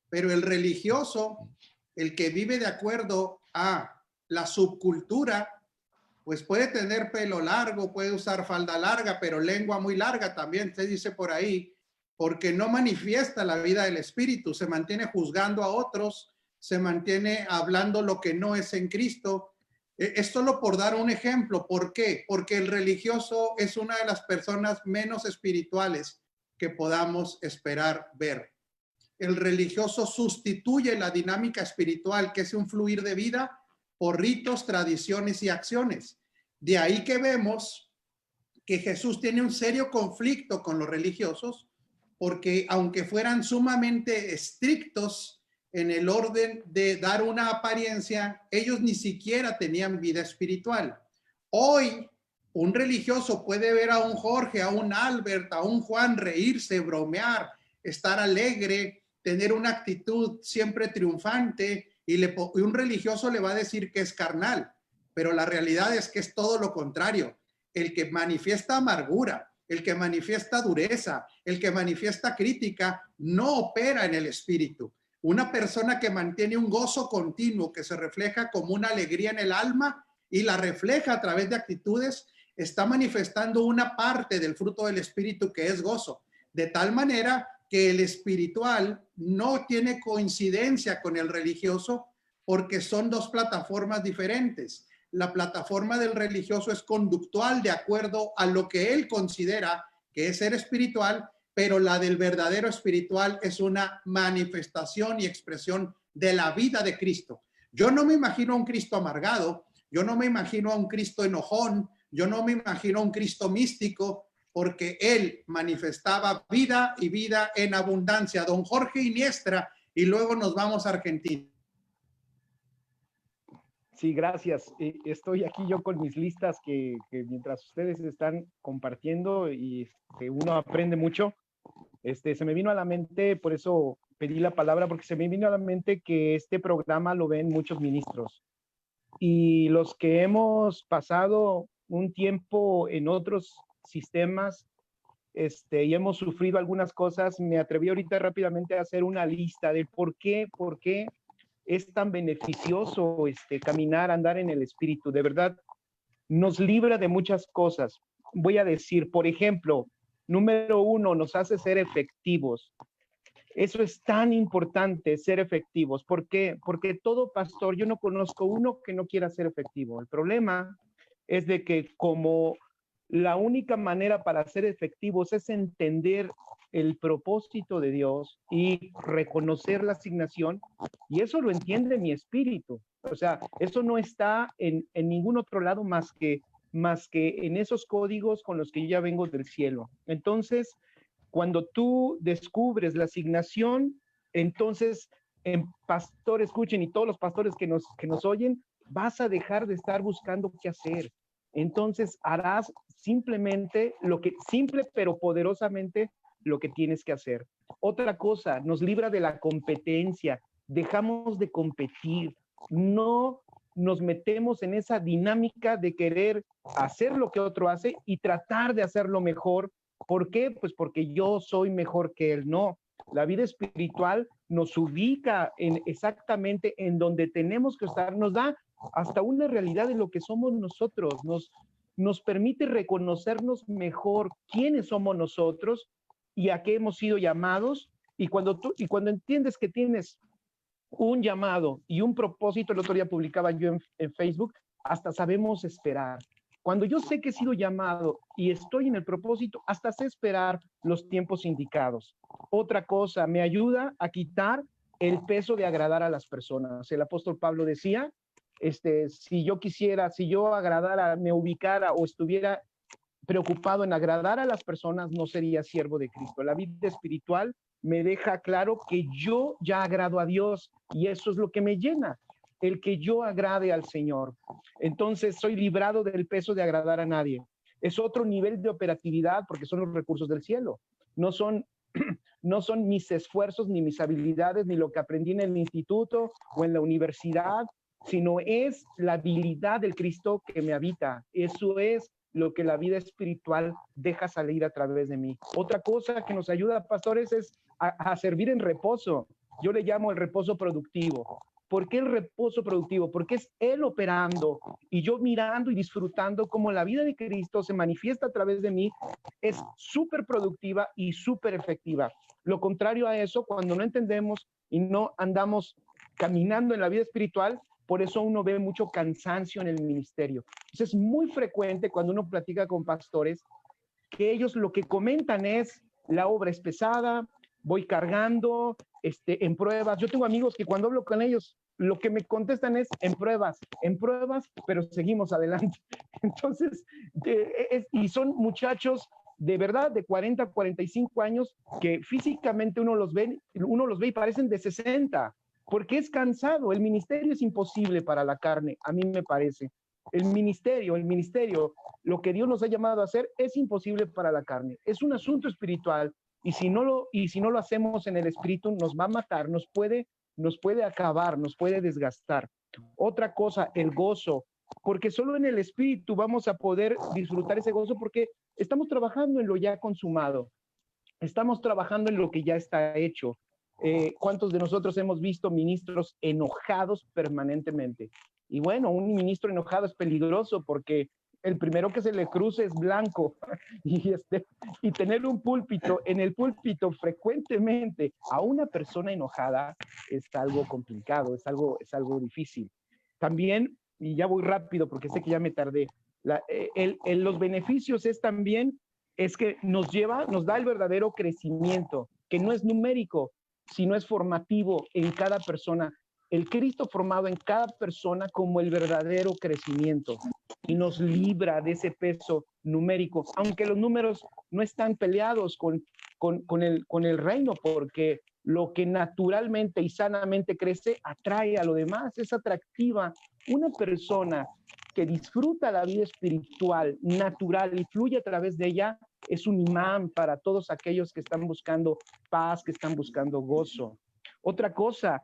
pero el religioso, el que vive de acuerdo a la subcultura, pues puede tener pelo largo, puede usar falda larga, pero lengua muy larga también, se dice por ahí. porque no manifiesta la vida del Espíritu, se mantiene juzgando a otros, se mantiene hablando lo que no es en Cristo. Es solo por dar un ejemplo. ¿Por qué? Porque el religioso es una de las personas menos espirituales que podamos esperar ver. El religioso sustituye la dinámica espiritual, que es un fluir de vida, por ritos, tradiciones y acciones. De ahí que vemos que Jesús tiene un serio conflicto con los religiosos, porque aunque fueran sumamente estrictos en el orden de dar una apariencia, ellos ni siquiera tenían vida espiritual. Hoy, un religioso puede ver a un Jorge, a un Albert, a un Juan reírse, bromear, estar alegre, tener una actitud siempre triunfante, y un religioso le va a decir que es carnal, pero la realidad es que es todo lo contrario. El que manifiesta amargura, el que manifiesta dureza, el que manifiesta crítica, no opera en el espíritu. Una persona que mantiene un gozo continuo, que se refleja como una alegría en el alma y la refleja a través de actitudes, está manifestando una parte del fruto del espíritu, que es gozo. De tal manera que el espiritual no tiene coincidencia con el religioso, porque son dos plataformas diferentes. La plataforma del religioso es conductual de acuerdo a lo que él considera que es ser espiritual, pero la del verdadero espiritual es una manifestación y expresión de la vida de Cristo. Yo no me imagino a un Cristo amargado, yo no me imagino a un Cristo enojón, yo no me imagino a un Cristo místico, porque él manifestaba vida y vida en abundancia. Don Jorge Iniestra, y luego nos vamos a Argentina. Sí, gracias. Estoy aquí yo con mis listas que mientras ustedes están compartiendo y uno aprende mucho. Se me vino a la mente, por eso pedí la palabra, porque se me vino a la mente que este programa lo ven muchos ministros. Y los que hemos pasado un tiempo en otros sistemas y hemos sufrido algunas cosas, me atreví ahorita rápidamente a hacer una lista de por qué es tan beneficioso caminar, andar en el espíritu. De verdad, nos libra de muchas cosas. Voy a decir, por ejemplo, número 1, nos hace ser efectivos. Eso es tan importante, ser efectivos. ¿Por qué? Porque todo pastor, yo no conozco uno que no quiera ser efectivo. El problema es de que como la única manera para ser efectivos es entender el propósito de Dios y reconocer la asignación, y eso lo entiende mi espíritu. O sea, eso no está en ningún otro lado más que en esos códigos con los que yo ya vengo del cielo. Entonces, cuando tú descubres la asignación, entonces, pastor, escuchen, y todos los pastores que nos oyen, vas a dejar de estar buscando qué hacer. Entonces, harás simplemente simple pero poderosamente lo que tienes que hacer. Otra cosa, nos libra de la competencia. Dejamos de competir. No nos metemos en esa dinámica de querer hacer lo que otro hace y tratar de hacerlo mejor. ¿Por qué? Pues porque yo soy mejor que él. No, la vida espiritual nos ubica exactamente en donde tenemos que estar, nos da hasta una realidad de lo que somos nosotros, nos permite reconocernos mejor quiénes somos nosotros y a qué hemos sido llamados. Y cuando entiendes que tienes un llamado y un propósito, el otro día publicaba yo en Facebook, hasta sabemos esperar. Cuando yo sé que he sido llamado y estoy en el propósito, hasta sé esperar los tiempos indicados. Otra cosa, me ayuda a quitar el peso de agradar a las personas. El apóstol Pablo decía, si yo agradara, me ubicara o estuviera preocupado en agradar a las personas, no sería siervo de Cristo. La vida espiritual me deja claro que yo ya agrado a Dios y eso es lo que me llena, el que yo agrade al Señor. Entonces soy librado del peso de agradar a nadie. Es otro nivel de operatividad porque son los recursos del cielo. No son mis esfuerzos, ni mis habilidades, ni lo que aprendí en el instituto o en la universidad, sino es la habilidad del Cristo que me habita. Eso es lo que la vida espiritual deja salir a través de mí. Otra cosa que nos ayuda, pastores, es a servir en reposo. Yo le llamo el reposo productivo. ¿Por qué el reposo productivo? Porque es Él operando y yo mirando y disfrutando cómo la vida de Cristo se manifiesta a través de mí, es súper productiva y súper efectiva. Lo contrario a eso, cuando no entendemos y no andamos caminando en la vida espiritual, por eso uno ve mucho cansancio en el ministerio. Entonces es muy frecuente cuando uno platica con pastores que ellos lo que comentan es la obra es pesada, voy cargando en pruebas. Yo tengo amigos que cuando hablo con ellos, lo que me contestan es en pruebas, pero seguimos adelante. Entonces, y son muchachos de verdad de 40, 45 años que físicamente uno los ve y parecen de 60, porque es cansado. El ministerio es imposible para la carne, a mí me parece. El ministerio, lo que Dios nos ha llamado a hacer es imposible para la carne. Es un asunto espiritual y si no lo hacemos en el espíritu nos va a matar, nos puede acabar, nos puede desgastar. Otra cosa, el gozo, porque solo en el espíritu vamos a poder disfrutar ese gozo porque estamos trabajando en lo ya consumado, estamos trabajando en lo que ya está hecho. ¿Cuántos de nosotros hemos visto ministros enojados permanentemente? Y bueno, un ministro enojado es peligroso porque el primero que se le cruce es blanco y tener un púlpito, en el púlpito frecuentemente a una persona enojada es algo complicado, es algo difícil. También, y ya voy rápido porque sé que ya me tardé, los beneficios es que nos da el verdadero crecimiento, que no es numérico, sino es formativo en cada persona. El Cristo formado en cada persona como el verdadero crecimiento y nos libra de ese peso numérico, aunque los números no están peleados con el reino, porque lo que naturalmente y sanamente crece atrae a lo demás, es atractiva. Una persona que disfruta la vida espiritual natural y fluye a través de ella es un imán para todos aquellos que están buscando paz, que están buscando gozo. Otra cosa,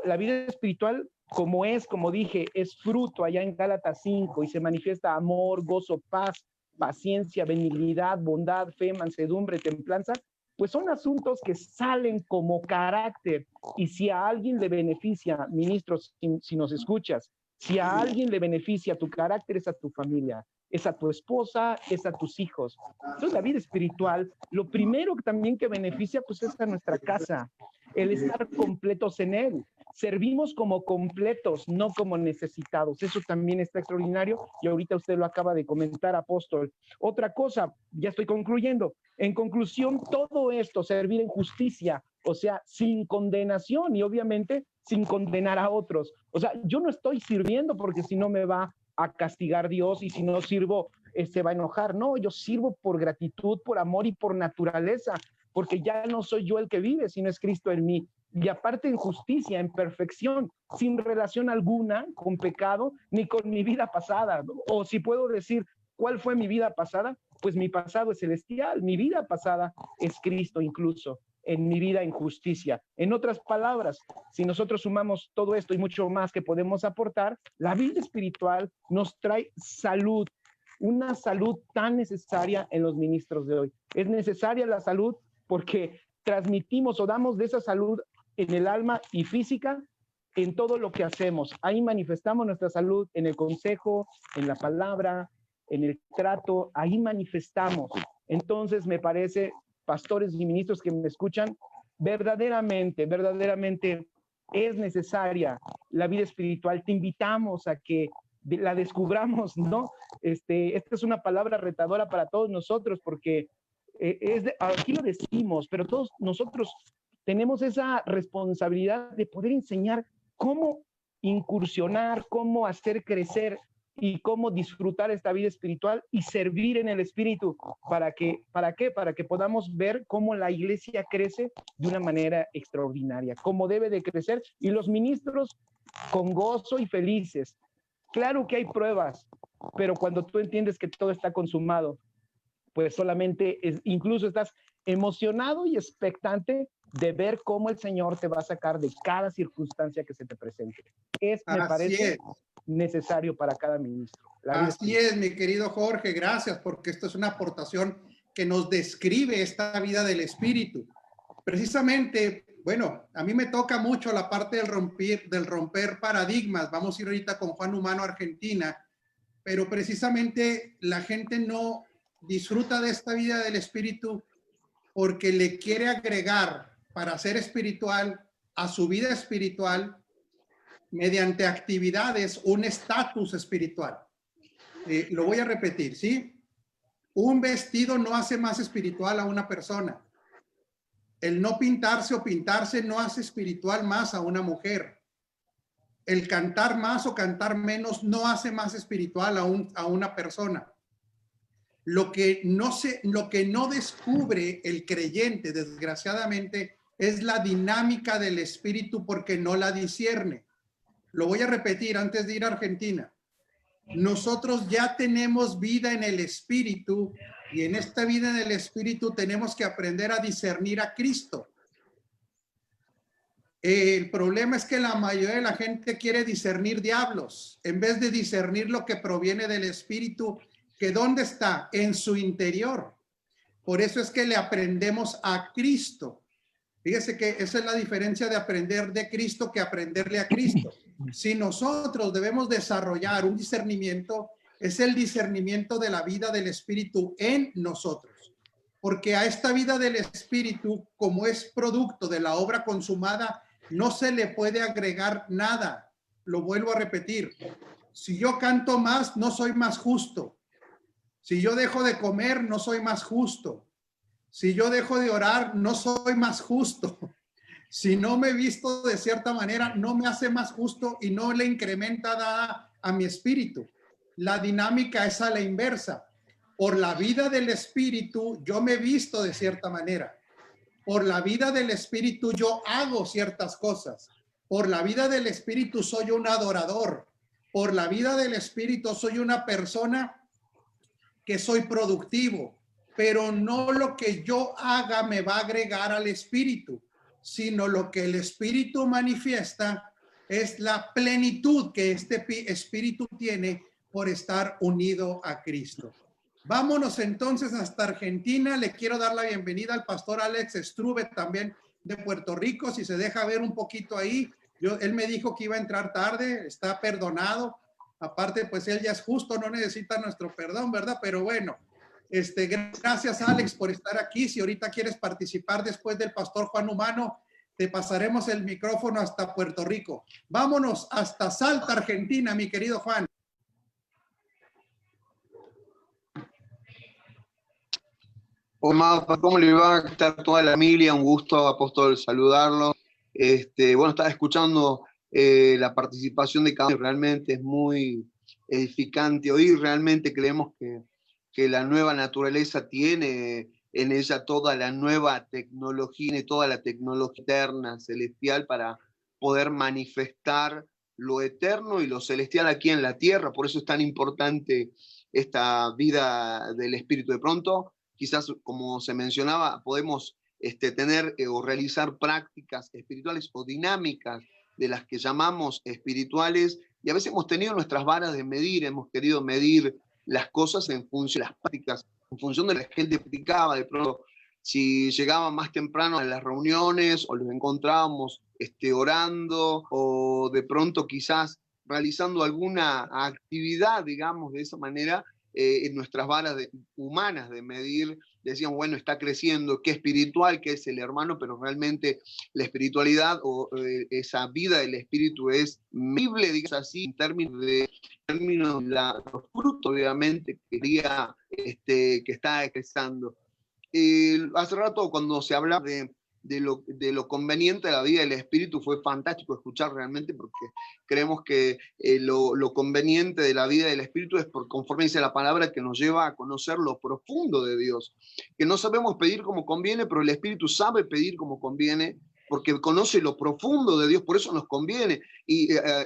la vida espiritual, como dije, es fruto allá en Gálatas 5 y se manifiesta amor, gozo, paz, paciencia, benignidad, bondad, fe, mansedumbre, templanza, pues son asuntos que salen como carácter. Y si a alguien le beneficia, ministros, si nos escuchas, si a alguien le beneficia tu carácter, es a tu familia, es a tu esposa, es a tus hijos. Entonces la vida espiritual, lo primero también que beneficia, pues es a nuestra casa, el estar completos en Él. Servimos como completos, no como necesitados. Eso también está extraordinario y ahorita usted lo acaba de comentar, apóstol. Otra cosa, ya estoy concluyendo. En conclusión, todo esto, servir en justicia, o sea, sin condenación y obviamente sin condenar a otros. O sea, yo no estoy sirviendo porque si no me va a castigar Dios y si no sirvo, se va a enojar. No, yo sirvo por gratitud, por amor y por naturaleza, porque ya no soy yo el que vive, sino es Cristo en mí. Y aparte en justicia, en perfección, sin relación alguna con pecado, ni con mi vida pasada. O si puedo decir, ¿cuál fue mi vida pasada? Pues mi pasado es celestial, mi vida pasada es Cristo incluso, en mi vida en justicia. En otras palabras, si nosotros sumamos todo esto y mucho más que podemos aportar, la vida espiritual nos trae salud, una salud tan necesaria en los ministros de hoy. Es necesaria la salud porque transmitimos o damos de esa salud en el alma y física en todo lo que hacemos. Ahí manifestamos nuestra salud en el consejo, en la palabra, en el trato, ahí manifestamos. Entonces me parece, pastores y ministros que me escuchan, verdaderamente es necesaria la vida espiritual. Te invitamos a que la descubramos, ¿no? Esta es una palabra retadora para todos nosotros porque aquí lo decimos, pero todos nosotros tenemos esa responsabilidad de poder enseñar cómo incursionar, cómo hacer crecer y cómo disfrutar esta vida espiritual y servir en el espíritu. ¿Para qué? Para que podamos ver cómo la iglesia crece de una manera extraordinaria, cómo debe de crecer y los ministros con gozo y felices. Claro que hay pruebas, pero cuando tú entiendes que todo está consumado, pues solamente incluso estás emocionado y expectante de ver cómo el Señor te va a sacar de cada circunstancia que se te presente. Me parece necesario para cada ministro. Así es, mi querido Jorge, gracias, porque esto es una aportación que nos describe esta vida del Espíritu. Precisamente Bueno, a mí me toca mucho la parte del romper paradigmas. Vamos a ir ahorita con Juan Humano a Argentina, pero precisamente la gente no disfruta de esta vida del espíritu porque le quiere agregar para ser espiritual a su vida espiritual mediante actividades un estatus espiritual. Lo voy a repetir, ¿sí? Un vestido no hace más espiritual a una persona. El no pintarse o pintarse no hace espiritual más a una mujer. El cantar más o cantar menos no hace más espiritual a una persona. Lo que no descubre el creyente, desgraciadamente, es la dinámica del espíritu porque no la discierne. Lo voy a repetir antes de ir a Argentina. Nosotros ya tenemos vida en el espíritu y en esta vida en el espíritu tenemos que aprender a discernir a Cristo. El problema es que la mayoría de la gente quiere discernir diablos en vez de discernir lo que proviene del espíritu, que ¿dónde está? En su interior. Por eso es que le aprendemos a Cristo. Fíjese que esa es la diferencia de aprender de Cristo que aprenderle a Cristo. Si nosotros debemos desarrollar un discernimiento, es el discernimiento de la vida del Espíritu en nosotros. Porque a esta vida del Espíritu, como es producto de la obra consumada, no se le puede agregar nada. Lo vuelvo a repetir. Si yo canto más, no soy más justo. Si yo dejo de comer, no soy más justo. Si yo dejo de orar, no soy más justo. Si no me visto de cierta manera, no me hace más justo y no le incrementa nada a mi espíritu. La dinámica es a la inversa. Por la vida del espíritu, yo me visto de cierta manera. Por la vida del espíritu, yo hago ciertas cosas. Por la vida del espíritu, soy un adorador. Por la vida del espíritu, soy una persona que soy productivo. Pero no lo que yo haga me va a agregar al espíritu, sino lo que el espíritu manifiesta es la plenitud que este espíritu tiene por estar unido a Cristo. Vámonos entonces hasta Argentina. Le quiero dar la bienvenida al pastor Alex Strube, también de Puerto Rico. Si se deja ver un poquito ahí, él me dijo que iba a entrar tarde, está perdonado. Aparte, pues él ya es justo, no necesita nuestro perdón, ¿verdad? Pero bueno. Gracias, Alex, por estar aquí. Si ahorita quieres participar después del pastor Juan Humano, te pasaremos el micrófono hasta Puerto Rico. Vámonos hasta Salta, Argentina, mi querido Juan. Hola, ¿cómo le va? Está toda la familia, un gusto, apóstol, saludarlo. Bueno, estaba escuchando la participación de cada uno, realmente es muy edificante. Hoy realmente creemos que la nueva naturaleza tiene en ella toda la nueva tecnología, toda la tecnología eterna, celestial, para poder manifestar lo eterno y lo celestial aquí en la tierra. Por eso es tan importante esta vida del Espíritu. De pronto, quizás, como se mencionaba, podemos tener o realizar prácticas espirituales o dinámicas de las que llamamos espirituales, y a veces hemos tenido nuestras varas de medir, hemos querido medir las cosas en función de las prácticas, en función de lo que la gente practicaba. De pronto, si llegaban más temprano a las reuniones o los encontrábamos orando, o de pronto quizás realizando alguna actividad, digamos, de esa manera, en nuestras varas humanas de medir, decían, bueno, está creciendo, qué espiritual que es el hermano, pero realmente la espiritualidad o esa vida del espíritu es medible, digamos así, en términos de los frutos, obviamente, que está expresando. Hace rato, cuando se habla de lo conveniente de la vida del espíritu, fue fantástico escuchar realmente, porque creemos que lo conveniente de la vida del espíritu es, conforme dice la palabra, que nos lleva a conocer lo profundo de Dios, que no sabemos pedir como conviene, pero el espíritu sabe pedir como conviene, porque conoce lo profundo de Dios. Por eso nos conviene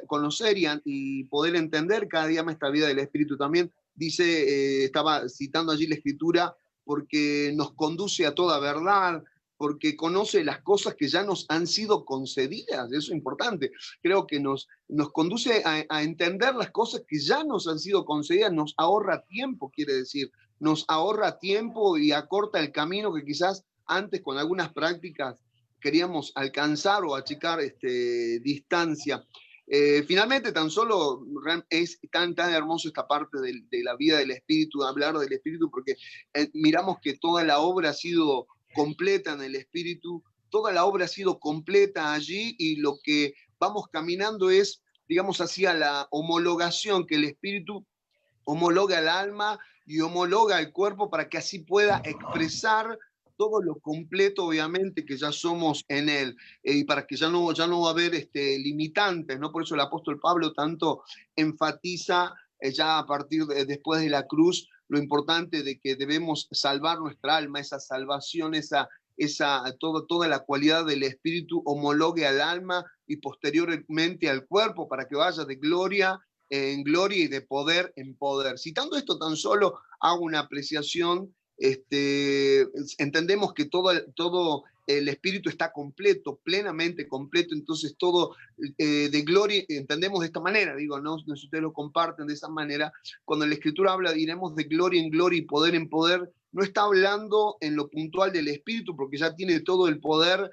conocer y poder entender cada día más esta vida del espíritu. También dice, estaba citando allí la escritura, porque nos conduce a toda verdad, porque conoce las cosas que ya nos han sido concedidas. Eso es importante. Creo que nos conduce a entender las cosas que ya nos han sido concedidas, nos ahorra tiempo, quiere decir, nos ahorra tiempo y acorta el camino que quizás antes con algunas prácticas queríamos alcanzar o achicar distancia. Finalmente, tan solo es tan hermoso esta parte de la vida del Espíritu, de hablar del Espíritu, porque miramos que toda la obra ha sido completa en el Espíritu, toda la obra ha sido completa allí, y lo que vamos caminando es, digamos, hacia la homologación, que el Espíritu homologa al alma y homologa al cuerpo para que así pueda expresar todo lo completo, obviamente, que ya somos en él, y para que ya no va a haber limitantes, ¿no? Por eso el apóstol Pablo tanto enfatiza ya a partir después de la cruz lo importante de que debemos salvar nuestra alma, esa salvación, toda la cualidad del Espíritu homologue al alma y posteriormente al cuerpo, para que vaya de gloria en gloria y de poder en poder. Citando esto, tan solo hago una apreciación. Entendemos que todo el Espíritu está completo, plenamente completo, entonces todo de gloria, entendemos de esta manera, digo, no si ustedes lo comparten de esa manera, cuando la Escritura habla, diremos de gloria en gloria y poder en poder, no está hablando en lo puntual del Espíritu, porque ya tiene todo el poder,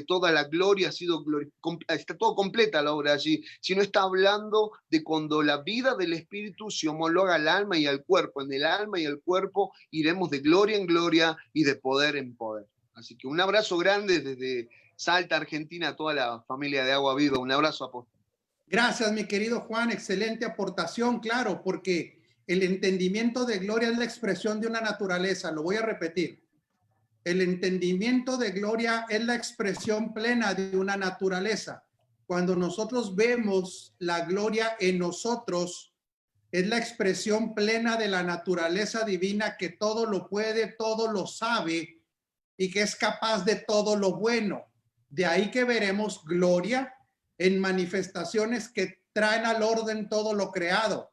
toda la gloria, está todo completa la obra allí, sino está hablando de cuando la vida del Espíritu se homologa al alma y al cuerpo. En el alma y el cuerpo iremos de gloria en gloria y de poder en poder. Así que un abrazo grande desde Salta, Argentina, a toda la familia de Agua Viva. Un abrazo, apóstol. Gracias, mi querido Juan. Excelente aportación, claro, porque el entendimiento de gloria es la expresión de una naturaleza. Lo voy a repetir. El entendimiento de gloria es la expresión plena de una naturaleza. Cuando nosotros vemos la gloria en nosotros, es la expresión plena de la naturaleza divina, que todo lo puede, todo lo sabe y que es capaz de todo lo bueno. De ahí que veremos gloria en manifestaciones que traen al orden todo lo creado.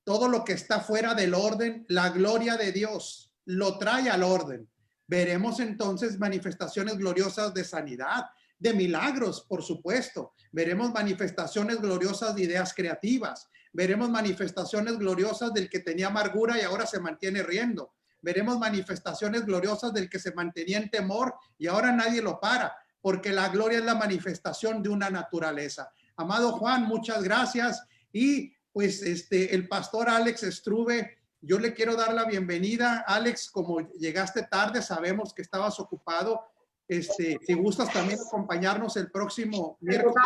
Todo lo que está fuera del orden, la gloria de Dios lo trae al orden. Veremos entonces manifestaciones gloriosas de sanidad, de milagros, por supuesto. Veremos manifestaciones gloriosas de ideas creativas. Veremos manifestaciones gloriosas del que tenía amargura y ahora se mantiene riendo. Veremos manifestaciones gloriosas del que se mantenía en temor y ahora nadie lo para, porque la gloria es la manifestación de una naturaleza. Amado Juan, muchas gracias. Y pues el pastor Alex Strube, yo le quiero dar la bienvenida. Alex, como llegaste tarde, sabemos que estabas ocupado. Si gustas también acompañarnos el próximo miércoles.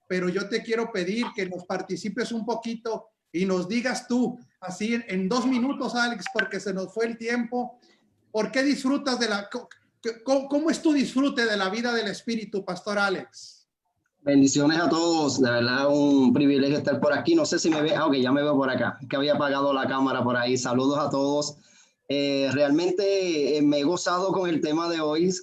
Pero yo te quiero pedir que nos participes un poquito y nos digas tú, así en 2 minutos, Alex, porque se nos fue el tiempo. ¿Por qué disfrutas cómo es tu disfrute de la vida del Espíritu, pastor Alex? Bendiciones a todos, de verdad un privilegio estar por aquí. No sé si me ve, ok, ya me veo por acá, que había apagado la cámara por ahí. Saludos a todos. Realmente me he gozado con el tema de hoy,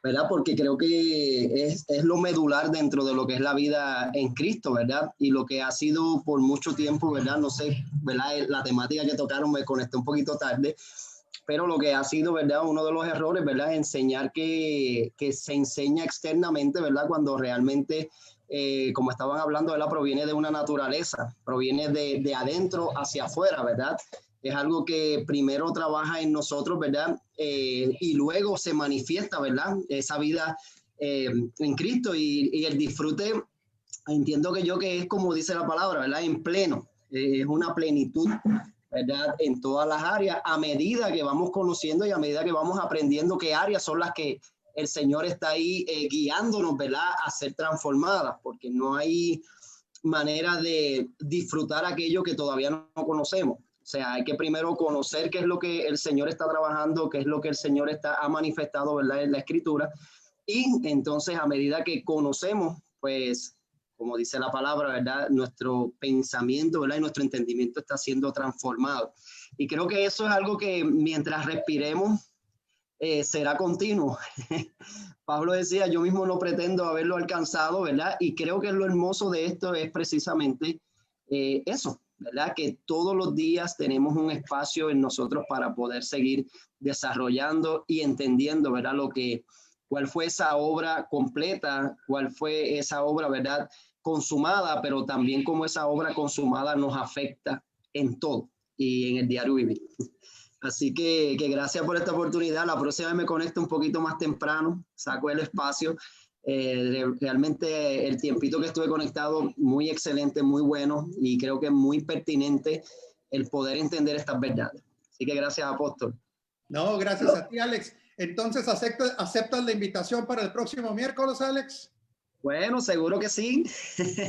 ¿verdad? Porque creo que es lo medular dentro de lo que es la vida en Cristo, ¿verdad? Y lo que ha sido por mucho tiempo, ¿verdad? No sé, ¿verdad? La temática que tocaron me conecté un poquito tarde, pero lo que ha sido, ¿verdad? Uno de los errores, ¿verdad? Enseñar que se enseña externamente, ¿verdad? Cuando realmente, como estaban hablando, ¿verdad? Proviene de una naturaleza, proviene de adentro hacia afuera, ¿verdad? Es algo que primero trabaja en nosotros, ¿verdad? Y luego se manifiesta, ¿verdad? Esa vida en Cristo y el disfrute, entiendo que es como dice la palabra, ¿verdad? En pleno, es una plenitud, ¿verdad? En todas las áreas, a medida que vamos conociendo y a medida que vamos aprendiendo qué áreas son las que el Señor está ahí guiándonos, ¿verdad? A ser transformadas, porque no hay manera de disfrutar aquello que todavía no conocemos. O sea, hay que primero conocer qué es lo que el Señor está trabajando, qué es lo que el Señor ha manifestado, ¿verdad? En la Escritura. Y entonces, a medida que conocemos, pues, como dice la palabra, ¿verdad? Nuestro pensamiento, ¿verdad? Y nuestro entendimiento está siendo transformado. Y creo que eso es algo que mientras respiremos, será continuo. Pablo decía, yo mismo no pretendo haberlo alcanzado, ¿verdad? Y creo que lo hermoso de esto es precisamente eso, ¿verdad? Que todos los días tenemos un espacio en nosotros para poder seguir desarrollando y entendiendo, ¿verdad? Cuál fue esa obra completa, cuál fue esa obra, ¿verdad? Consumada, pero también cómo esa obra consumada nos afecta en todo y en el diario vivir. Así que gracias por esta oportunidad. La próxima vez me conecto un poquito más temprano, saco el espacio. Realmente el tiempito que estuve conectado, muy excelente, muy bueno, y creo que es muy pertinente el poder entender estas verdades. Así que gracias, apóstol. No, gracias a ti, Alex. Entonces, ¿aceptas la invitación para el próximo miércoles, Alex? Bueno, seguro que sí.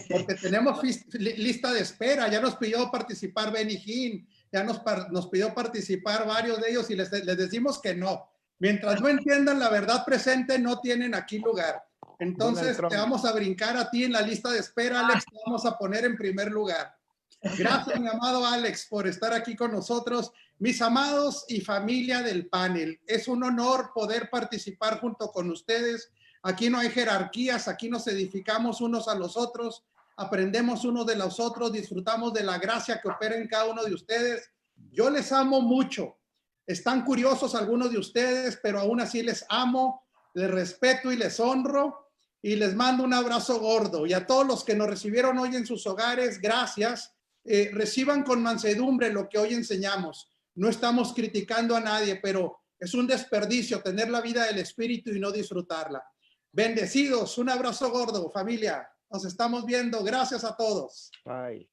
Porque tenemos lista de espera. Ya nos pidió participar Benny Hinn, ya nos pidió participar varios de ellos y les decimos que no. Mientras no entiendan la verdad presente, no tienen aquí lugar. Entonces, te vamos a brincar a ti en la lista de espera, Alex. Te vamos a poner en primer lugar. Gracias, mi amado Alex, por estar aquí con nosotros. Mis amados y familia del panel, es un honor poder participar junto con ustedes. Aquí no hay jerarquías, aquí nos edificamos unos a los otros, aprendemos unos de los otros, disfrutamos de la gracia que opera en cada uno de ustedes. Yo les amo mucho. Están curiosos algunos de ustedes, pero aún así les amo, les respeto y les honro, y les mando un abrazo gordo. Y a todos los que nos recibieron hoy en sus hogares, gracias. Reciban con mansedumbre lo que hoy enseñamos. No estamos criticando a nadie, pero es un desperdicio tener la vida del Espíritu y no disfrutarla. Bendecidos, un abrazo gordo, familia. Nos estamos viendo. Gracias a todos. Bye.